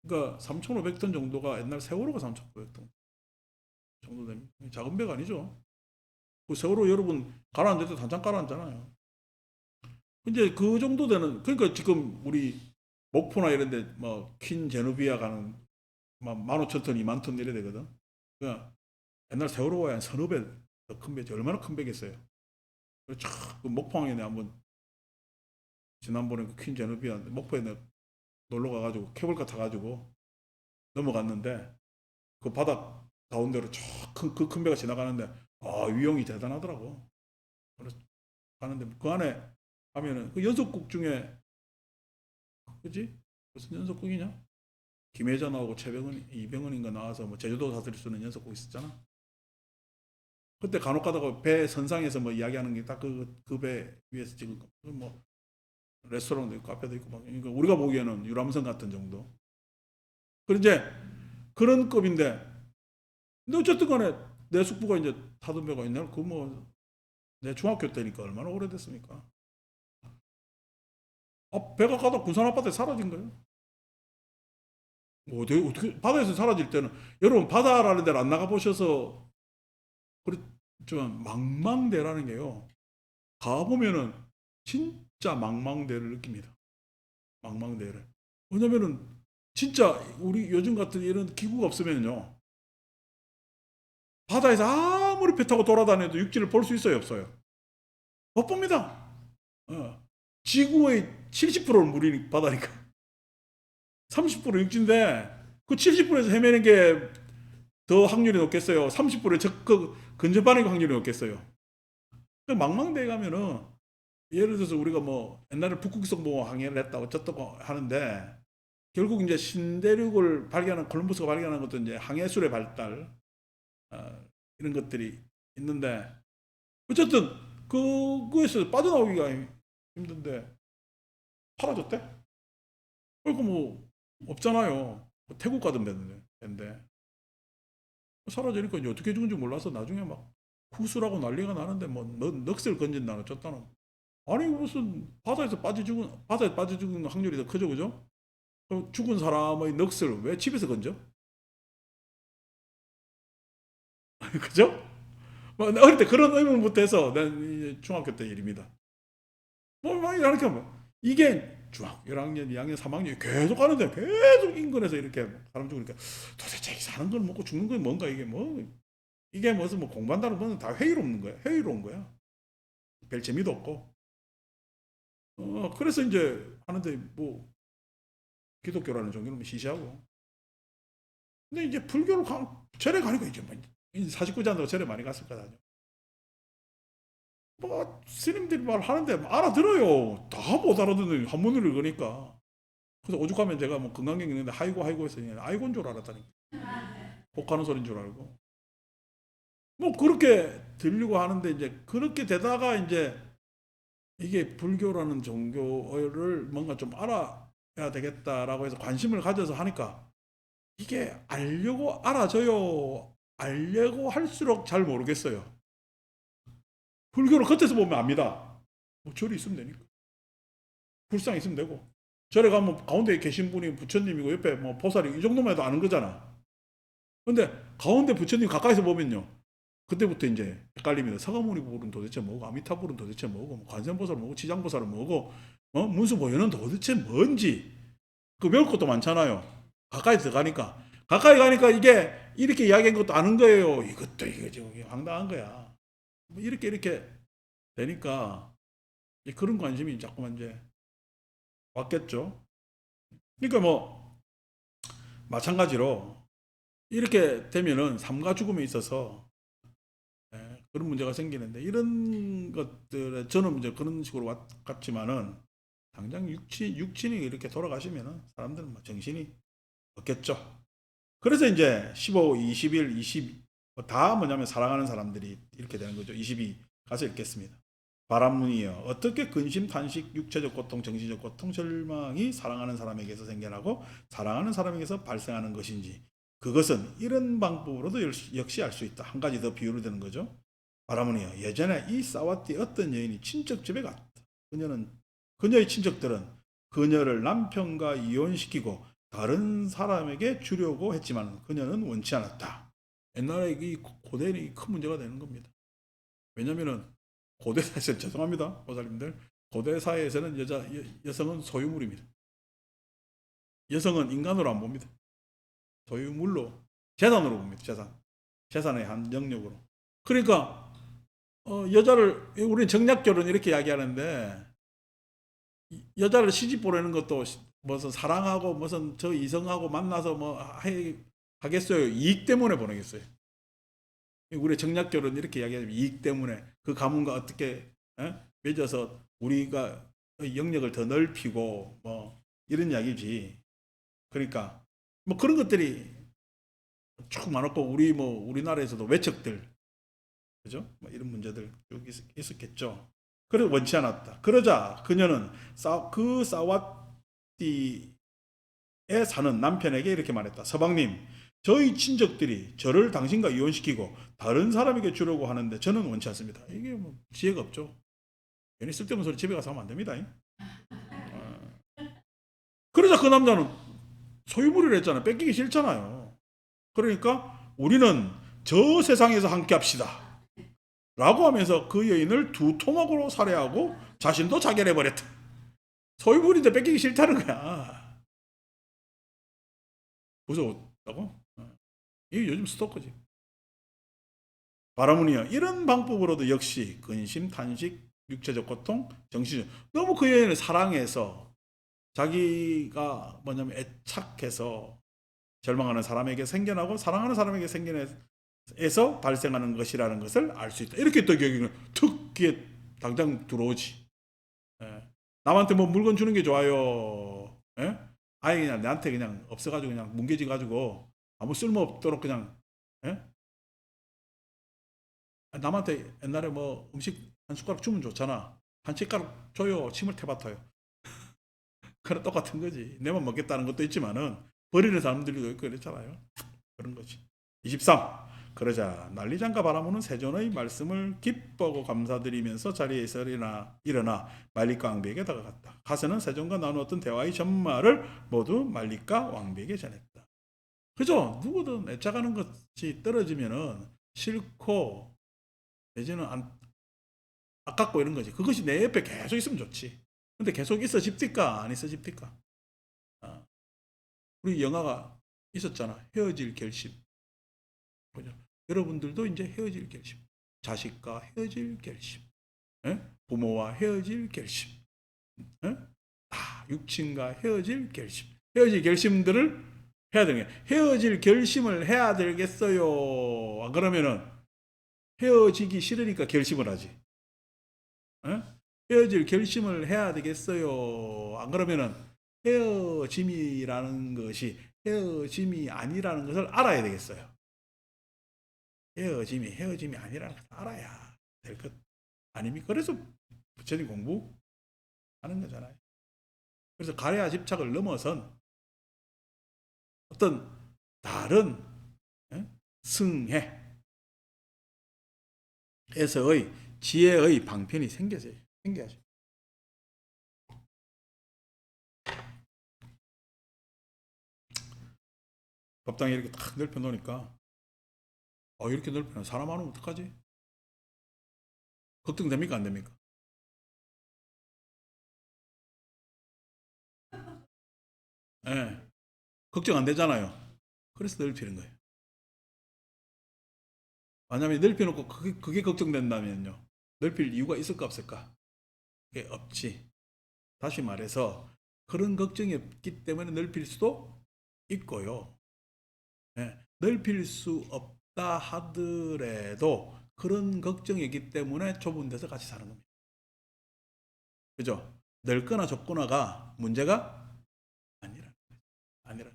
그러니까 3,500톤 정도가 옛날 세월호가 3,500톤 정도 됩니다. 작은 배가 아니죠. 그 세월호 여러분 가라앉을 때 단장 가라앉잖아요. 이제 그 정도 되는 그러니까 지금 우리 목포나 이런 데뭐 퀸 제노비아 가는 15,000톤, 20,000톤 이래 되거든. 그러니까 옛날 세월호가 한 서너 배 더 큰 배지. 얼마나 큰 배겠어요. 그래서 그 목포항에 한번 지난번에 그 퀸 제노비아 목포에 놀러 가가지고 케이블카 타가지고 넘어갔는데 그 바닥 가운데로 그 큰 배가 지나가는데 위용이 대단하더라고. 그래서 가는데 그 안에 가면은 그 연속극 중에 그지 무슨 연속극이냐? 김혜자 나오고 최병헌, 이병헌인가 나와서 뭐 제주도 사투리 쓰는 연속극 있었잖아. 그때 간혹 가다가 배 선상에서 뭐 이야기하는 게 딱 그 배 위에서 찍은 거. 뭐 레스토랑도 있고 카페도 있고 막 그러니까 우리가 보기에는 유람선 같은 정도. 그 이제 그런 급인데 근데 어쨌든 간에 내 숙부가 이제 타던 배가 있나 그 뭐 내 중학교 때니까 얼마나 오래됐습니까? 배가 가다 군산 앞바다에 사라진 거예요. 뭐 어떻게 바다에서 사라질 때는 여러분 바다라는 데를 안 나가 보셔서 그렇지만 망망대라는 게요. 가보면은 진짜 망망대를 느낍니다. 망망대를. 왜냐면은 진짜 우리 요즘 같은 이런 기구가 없으면요. 바다에서 아무리 배 타고 돌아다녀도 육지를 볼 수 있어요, 없어요? 못 봅니다. 어. 지구의 70%는 물이 바다니까. 30% 육지인데 그 70%에서 헤매는 게 더 확률이 높겠어요. 30%에 적극 근접하는 확률이 높겠어요. 망망대에 가면은 예를 들어서 우리가 뭐 옛날에 북극성 보고 항해를 했다 어쩌다고 하는데 결국 이제 신대륙을 발견한 콜럼버스가 발견한 것도 이제 항해술의 발달 이런 것들이 있는데 어쨌든 그거에서 빠져나오기가 힘든데 사라졌대? 그러니까 뭐 없잖아요. 태국 가던 데인데 사라지니까 이제 어떻게 죽은지 몰라서 나중에 막 후수라고 난리가 나는데 뭐 넋을 건진다는 어쩌다는 아니 무슨 바다에 빠져 죽은 확률이 더 크죠, 그죠? 죽은 사람의 넋을 왜 집에서 건져? 그죠? 뭐 어릴 때 그런 의문부터 해서 난 중학교 때 일입니다. 막 이렇게 하면 이게 중학교 1학년, 2학년, 3학년 계속 가는데 계속 인근에서 이렇게 사람 죽으니까 도대체 사는 걸 먹고 죽는 건 뭔가 이게 무슨 뭐 공부한다는 건 다 회의로운 거야. 회의로운 거야. 별 재미도 없고. 그래서 이제 하는데 뭐 기독교라는 종교는 시시하고. 근데 이제 불교로 절에 가니까 이제 뭐 사직구자도 절에 많이 갔을 거다. 뭐 스님들이 말하는데 알아들어요. 다 못 알아듣는 한문을 읽으니까. 그래서 오죽하면 제가 뭐 건강경 있는데 하이고 해서 아이고인 줄 알았다니까. 혹하는 소리인 줄 알고. 뭐 그렇게 들리고 하는데 이제 그렇게 되다가 이제 이게 불교라는 종교를 뭔가 좀 알아야 되겠다라고 해서 관심을 가져서 하니까 이게 알려고 알아져요. 알려고 할수록 잘 모르겠어요. 불교를 겉에서 보면 압니다. 뭐 절이 있으면 되니까. 불상 있으면 되고. 절에 가면 가운데 계신 분이 부처님이고 옆에 뭐 보살이 이 정도만 해도 아는 거잖아. 근데 가운데 부처님 가까이서 보면요. 그때부터 이제 헷갈립니다. 서가모니불은 도대체 뭐고, 아미타불은 도대체 뭐고, 뭐 관세음보살은 뭐고, 지장보살은 뭐고, 문수보현은 도대체 뭔지, 그 배울 것도 많잖아요. 가까이 들어가니까. 가까이 가니까 이게 이렇게 이야기한 것도 아는 거예요. 이것도 이거 좀 황당한 거야. 뭐 이렇게 되니까 그런 관심이 자꾸만 이제 왔겠죠. 그러니까 뭐 마찬가지로 이렇게 되면은 삶과 죽음에 있어서 그런 문제가 생기는데 이런 것들에 저는 이제 그런 식으로 왔지만은 당장 육친이 이렇게 돌아가시면은 사람들은 뭐 정신이 없겠죠. 그래서 이제 15, 21, 20다 뭐냐면 사랑하는 사람들이 이렇게 되는 거죠. 22 가서 읽겠습니다. 바람문이여 어떻게 근심, 탄식, 육체적 고통, 정신적 고통, 절망이 사랑하는 사람에게서 생겨나고 사랑하는 사람에게서 발생하는 것인지 그것은 이런 방법으로도 역시 알 수 있다. 한 가지 더 비유를 드는 거죠. 바람문이여 예전에 이 사와띠 어떤 여인이 친척집에 갔다. 그녀의 친척들은 그녀를 남편과 이혼시키고 다른 사람에게 주려고 했지만 그녀는 원치 않았다. 옛날에 이 고대는 큰 문제가 되는 겁니다. 왜냐면은 고대 사회에서 죄송합니다, 보살님들. 고대 사회에서는 여성은 소유물입니다. 여성은 인간으로 안 봅니다. 소유물로, 재산으로 봅니다. 재산의 한 영역으로. 그러니까 여자를 우리는 정략결혼 이렇게 이야기하는데 여자를 시집 보내는 것도 무슨 사랑하고 무슨 저 이성하고 만나서 뭐 하겠어요. 이익 때문에 보내겠어요. 우리 정략결혼 이렇게 이야기하면 이익 때문에 그 가문과 어떻게 맺어서 우리가 영역을 더 넓히고 뭐 이런 이야기지. 그러니까 뭐 그런 것들이 쭉 많았고 우리나라에서도 외척들 그죠? 뭐 이런 문제들 쭉 있었겠죠. 그래서 원치 않았다. 그러자 그녀는 그 사와띠에 사는 남편에게 이렇게 말했다. 서방님, 저희 친척들이 저를 당신과 이혼시키고 다른 사람에게 주려고 하는데 저는 원치 않습니다. 이게 뭐 지혜가 없죠. 괜히 쓸데없는 소리 집에 가서 하면 안 됩니다. 그러자 그 남자는 소유물이라 했잖아요. 뺏기기 싫잖아요. 그러니까 우리는 저 세상에서 함께 합시다. 라고 하면서 그 여인을 두 토막으로 살해하고 자신도 자결해버렸다. 소유물인데 뺏기기 싫다는 거야. 무서웠다고? 이게 요즘 스토커지. 바라문이여 이런 방법으로도 역시 근심, 탄식, 육체적 고통, 정신적 너무 그 여인을 사랑해서 자기가 뭐냐면 애착해서 절망하는 사람에게 생겨나고 사랑하는 사람에게 생겨나서 발생하는 것이라는 것을 알 수 있다. 이렇게 또 여기는 툭 귀에 당장 들어오지. 예. 남한테 뭐 물건 주는 게 좋아요. 예? 아예 그냥 나한테 그냥 없어가지고 그냥 뭉개지 가지고 아무 쓸모 없도록 그냥 예? 남한테 옛날에 뭐 음식 한 숟가락 주면 좋잖아. 한 숟가락 줘요. 침을 태밭아요. 그런 똑같은 거지. 내만 먹겠다는 것도 있지만은 버리는 사람들도 있고 그랬잖아요. 그런 거지. 23. 그러자 난리장가 바라보는 세존의 말씀을 기뻐하고 감사드리면서 자리에서 일어나 말리카 왕비에게 다가갔다. 가서는 세존과 나누었던 대화의 전말을 모두 말리카 왕비에게 전했다. 그죠? 누구든 애착하는 것이 떨어지면은 싫고 내지는 아깝고 이런 거지. 그것이 내 옆에 계속 있으면 좋지. 근데 계속 있어 집니까? 안 있어 집니까? 아, 우리 영화가 있었잖아. 헤어질 결심. 그죠? 여러분들도 이제 헤어질 결심. 자식과 헤어질 결심. 에? 부모와 헤어질 결심. 에? 육친과 헤어질 결심. 헤어질 결심들을 해야 되는 거예요. 헤어질 결심을 해야 되겠어요. 그러면은 헤어지기 싫으니까 결심을 하지. 어? 헤어질 결심을 해야 되겠어요. 안 그러면은 헤어짐이라는 것이 헤어짐이 아니라는 것을 알아야 되겠어요. 헤어짐이 아니라는 것을 알아야 될 것 아닙니까? 그래서 부처님 공부하는 거잖아요. 그래서 가래와 집착을 넘어선 어떤 다른 승해에서의 지혜의 방편이 생겨야죠. 법당이 이렇게 탁 넓혀 놓으니까 이렇게 넓히면 사람 많으면 어떡하지? 걱정됩니까? 안 됩니까? 예. 걱정 안 되잖아요. 그래서 넓히는 거예요. 만약에 넓혀놓고 그게 걱정된다면요. 넓힐 이유가 있을까 없을까? 그게 없지. 다시 말해서 그런 걱정이 없기 때문에 넓힐 수도 있고요. 예. 넓힐 수 없다 하더라도 그런 걱정이 있기 때문에 좁은 데서 같이 사는 겁니다. 그죠? 넓거나 좁거나가 문제가 아니라. 아니라.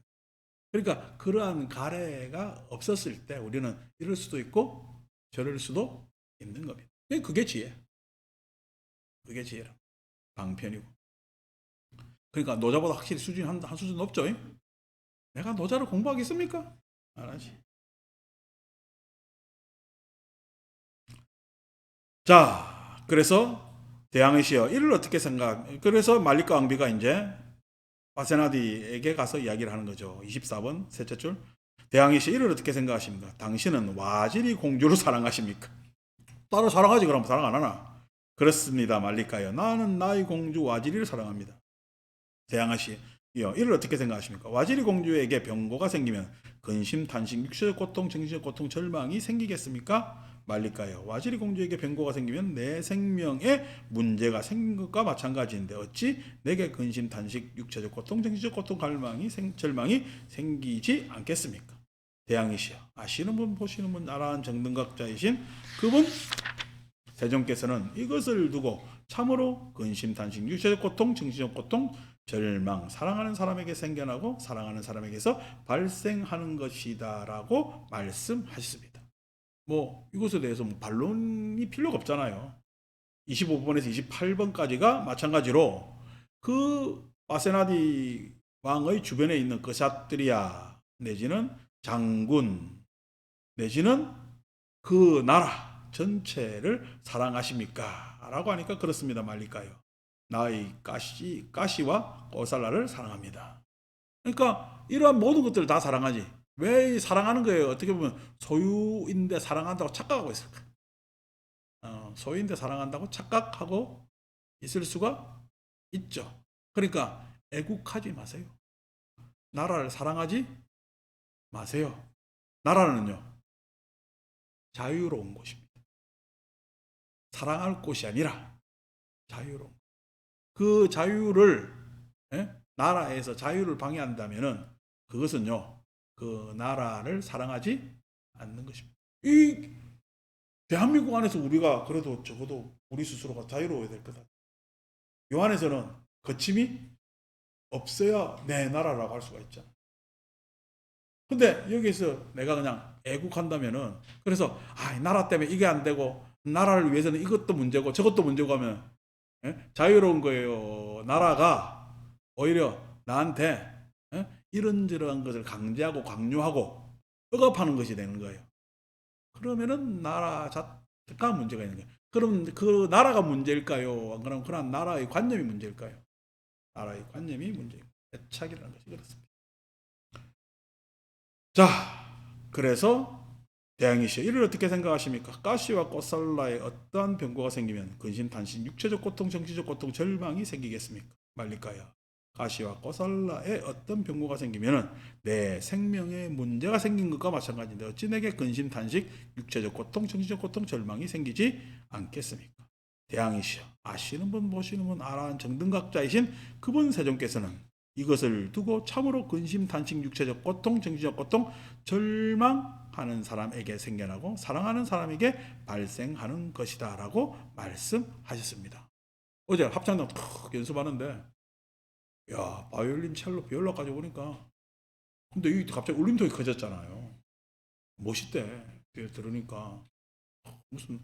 그러니까 그러한 가래가 없었을 때 우리는 이럴 수도 있고 저럴 수도 있는 겁니다. 그게 지혜. 그게 지혜라. 방편이고. 그러니까 노자보다 확실히 수준이 한 수준 높죠. 내가 노자를 공부하겠습니까? 안 하지. 자, 그래서 대항해시여 이를 어떻게 생각? 그래서 말리과 왕비가 이제 바세나디에게 가서 이야기를 하는 거죠. 24번 셋째 줄. 대항해시 이를 어떻게 생각하십니까? 당신은 와지리 공주를 사랑하십니까? 따로 사랑하지 그럼 사랑 안 하나? 그렇습니다. 말리까요. 나는 나의 공주 와지리를 사랑합니다. 대항하시여 이를 어떻게 생각하십니까? 와지리 공주에게 병고가 생기면 근심, 탄식, 육체적 고통, 정신적 고통, 절망이 생기겠습니까? 말릴까요? 와지리 공주에게 병고가 생기면 내 생명에 문제가 생긴 것과 마찬가지인데 어찌 내게 근심, 탄식, 육체적 고통, 정신적 고통, 절망이 생기지 않겠습니까? 대항이시여 아시는 분 보시는 분 아라한 정등각자이신 그분 세종께서는 이것을 두고 참으로 근심, 탄식, 육체적 고통, 정신적 고통, 절망, 사랑하는 사람에게 생겨나고 사랑하는 사람에게서 발생하는 것이다 라고 말씀하셨습니다. 뭐 이것에 대해서 반론이 필요가 없잖아요. 25번에서 28번까지가 마찬가지로 그 바세나디 왕의 주변에 있는 그샤트리아 내지는 장군 내지는 그 나라 전체를 사랑하십니까? 라고 하니까 그렇습니다. 말릴까요? 나의 가시와 꼬살라를 사랑합니다. 그러니까 이러한 모든 것들을 다 사랑하지. 왜 사랑하는 거예요? 어떻게 보면 소유인데 사랑한다고 착각하고 있을까? 소유인데 사랑한다고 착각하고 있을 수가 있죠. 그러니까 애국하지 마세요. 나라를 사랑하지 마세요. 나라는요, 자유로운 곳입니다. 사랑할 곳이 아니라 자유로운. 그 자유를 나라에서 자유를 방해한다면은 그것은요 그 나라를 사랑하지 않는 것입니다. 이 대한민국 안에서 우리가 그래도 적어도 우리 스스로가 자유로워야 될 거다. 요 안에서는 거침이 없어야 내 나라라고 할 수가 있잖아. 근데 여기서 내가 그냥 애국한다면은 그래서 나라 때문에 이게 안 되고 나라를 위해서는 이것도 문제고 저것도 문제고 하면 자유로운 거예요. 나라가 오히려 나한테 이런저런 것을 강제하고 강요하고 억압하는 것이 되는 거예요. 그러면은 나라 자체가 문제가 있는 거예요. 그럼 그 나라가 문제일까요? 안 그러면 그런 나라의 관념이 문제일까요? 나라의 관념이 문제입니다. 애착이라는 것이 그렇습니다. 자, 그래서 대항이시여 이를 어떻게 생각하십니까? 가시와 꽃살라에 어떠한 병고가 생기면 근심, 탄신, 육체적 고통, 정신적 고통, 절망이 생기겠습니까? 말릴까요? 가시와 꽃살라에 어떤 병고가 생기면 내 생명에 문제가 생긴 것과 마찬가지인데 어찌 내게 근심, 탄식, 육체적 고통, 정신적 고통, 절망이 생기지 않겠습니까? 대항이시여 아시는 분 보시는 분 아라한 정등각자이신 그분 세종께서는 이것을 두고 참으로 근심, 탄식, 육체적 고통, 정신적 고통, 절망하는 사람에게 생겨나고 사랑하는 사람에게 발생하는 것이다 라고 말씀하셨습니다. 어제 합창단 탁 연습하는데 야 바이올린, 첼로, 비올라 가져오니까 근데 이 갑자기 울림통이 커졌잖아요. 멋있대. 들으니까 무슨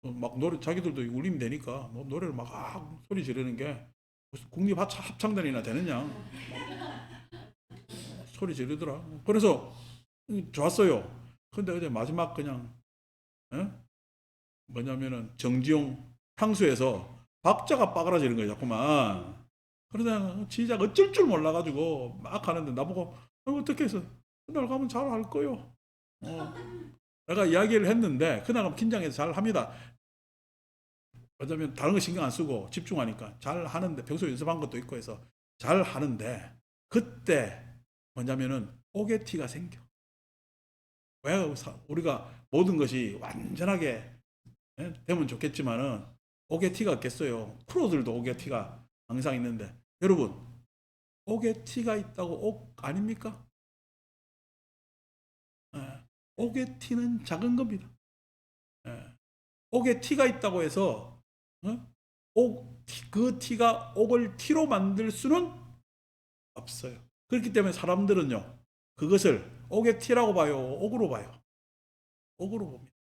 막 노래 자기들도 울림이 되니까 뭐 노래를 막 소리 지르는 게 무슨 국립 합창단이나 되느냐 소리 지르더라. 그래서 좋았어요. 근데 어제 마지막 그냥 에? 뭐냐면은 정지용 향수에서 박자가 빠그라지는 거예요 자꾸만. 그러다 지작 어쩔 줄 몰라가지고 막 하는데 나보고 어떻게 해서 그날 가면 잘 할 거요. 내가 이야기를 했는데 그날 가면 긴장해서 잘 합니다. 왜냐면 다른 거 신경 안 쓰고 집중하니까 잘 하는데 평소에 연습한 것도 있고 해서 잘 하는데 그때 뭐냐면은 오게티가 생겨. 왜 우리가 모든 것이 완전하게 되면 좋겠지만은 오게티가 없겠어요. 프로들도 오게티가 항상 있는데 여러분 오게티가 있다고 옥 아닙니까? 오게티는 작은 겁니다. 옥에 티가 있다고 해서 그 티가 옥을 티로 만들 수는 없어요. 그렇기 때문에 사람들은요 그것을 옥의 티라고 봐요, 옥으로 봐요. 옥으로 봅니다.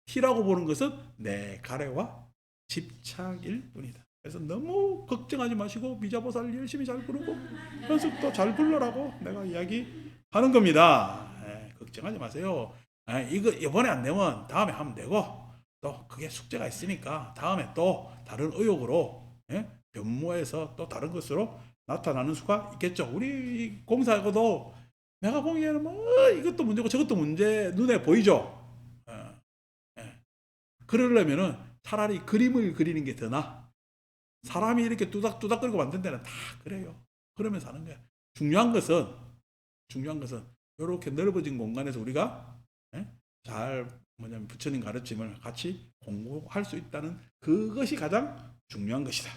티라고 보는 것은 내 가래와 집착일 뿐이다. 그래서 너무 걱정하지 마시고 미자보살 열심히 잘 부르고 연습도 잘 불러라고 내가 이야기하는 겁니다. 걱정하지 마세요. 이거 이번에 안 되면 다음에 하면 되고 또 그게 숙제가 있으니까 다음에 또 다른 의욕으로 변모해서 또 다른 것으로 나타나는 수가 있겠죠. 우리 공사하고도 내가 보기에는 뭐 이것도 문제고 저것도 문제 눈에 보이죠. 그러려면은 차라리 그림을 그리는 게 더 나아. 사람이 이렇게 뚜닥뚜닥거리고 만든 데는 다 그래요. 그러면서 하는 거야. 중요한 것은 이렇게 넓어진 공간에서 우리가 잘 뭐냐면 부처님 가르침을 같이 공부할 수 있다는 그것이 가장 중요한 것이다.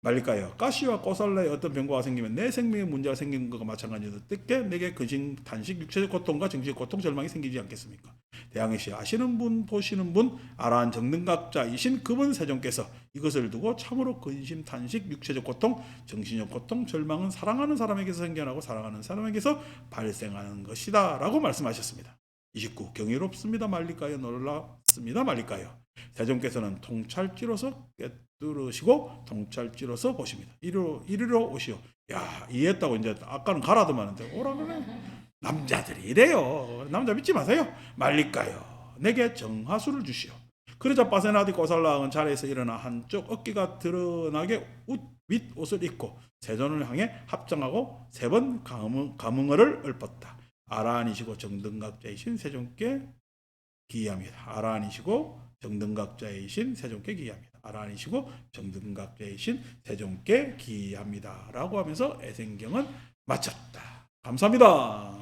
말릴까요? 가시와 꼬살라에 어떤 병과가 생기면 내 생명에 문제가 생긴 것과 마찬가지로 어떻게 내게 근심, 탄식, 육체적 고통과 정신적 고통, 절망이 생기지 않겠습니까? 대항해시 아시는 분, 보시는 분, 아라한 정등각자이신 그분 세존께서 이것을 두고 참으로 근심, 탄식, 육체적 고통, 정신적 고통, 절망은 사랑하는 사람에게서 생겨나고 사랑하는 사람에게서 발생하는 것이다 라고 말씀하셨습니다. 29. 경이롭습니다 말릴까요? 놀랍습니다 말릴까요? 세존께서는 통찰지로서 깨뜨르시고 통찰지로서 보십니다. 이리로 오시오. 야 이해했다고 이제 아까는 가라더만한데 오라 그래. 남자들이 이래요. 남자 믿지 마세요. 말릴까요? 내게 정하수를 주시오. 그러자 바세나디 꼬살라은 자리에서 일어나 한쪽 어깨가 드러나게 윗옷을 입고 세존을 향해 합장하고 3번 가문어를 읊었다. 아라한이시고 정등각자이신 세존께 기이합니다. 아라한이시고 정등각자이신 세존께 기이합니다. 아라한이시고 정등각자이신 세존께 기이합니다. 라고 하면서 애생경은 마쳤다. 감사합니다.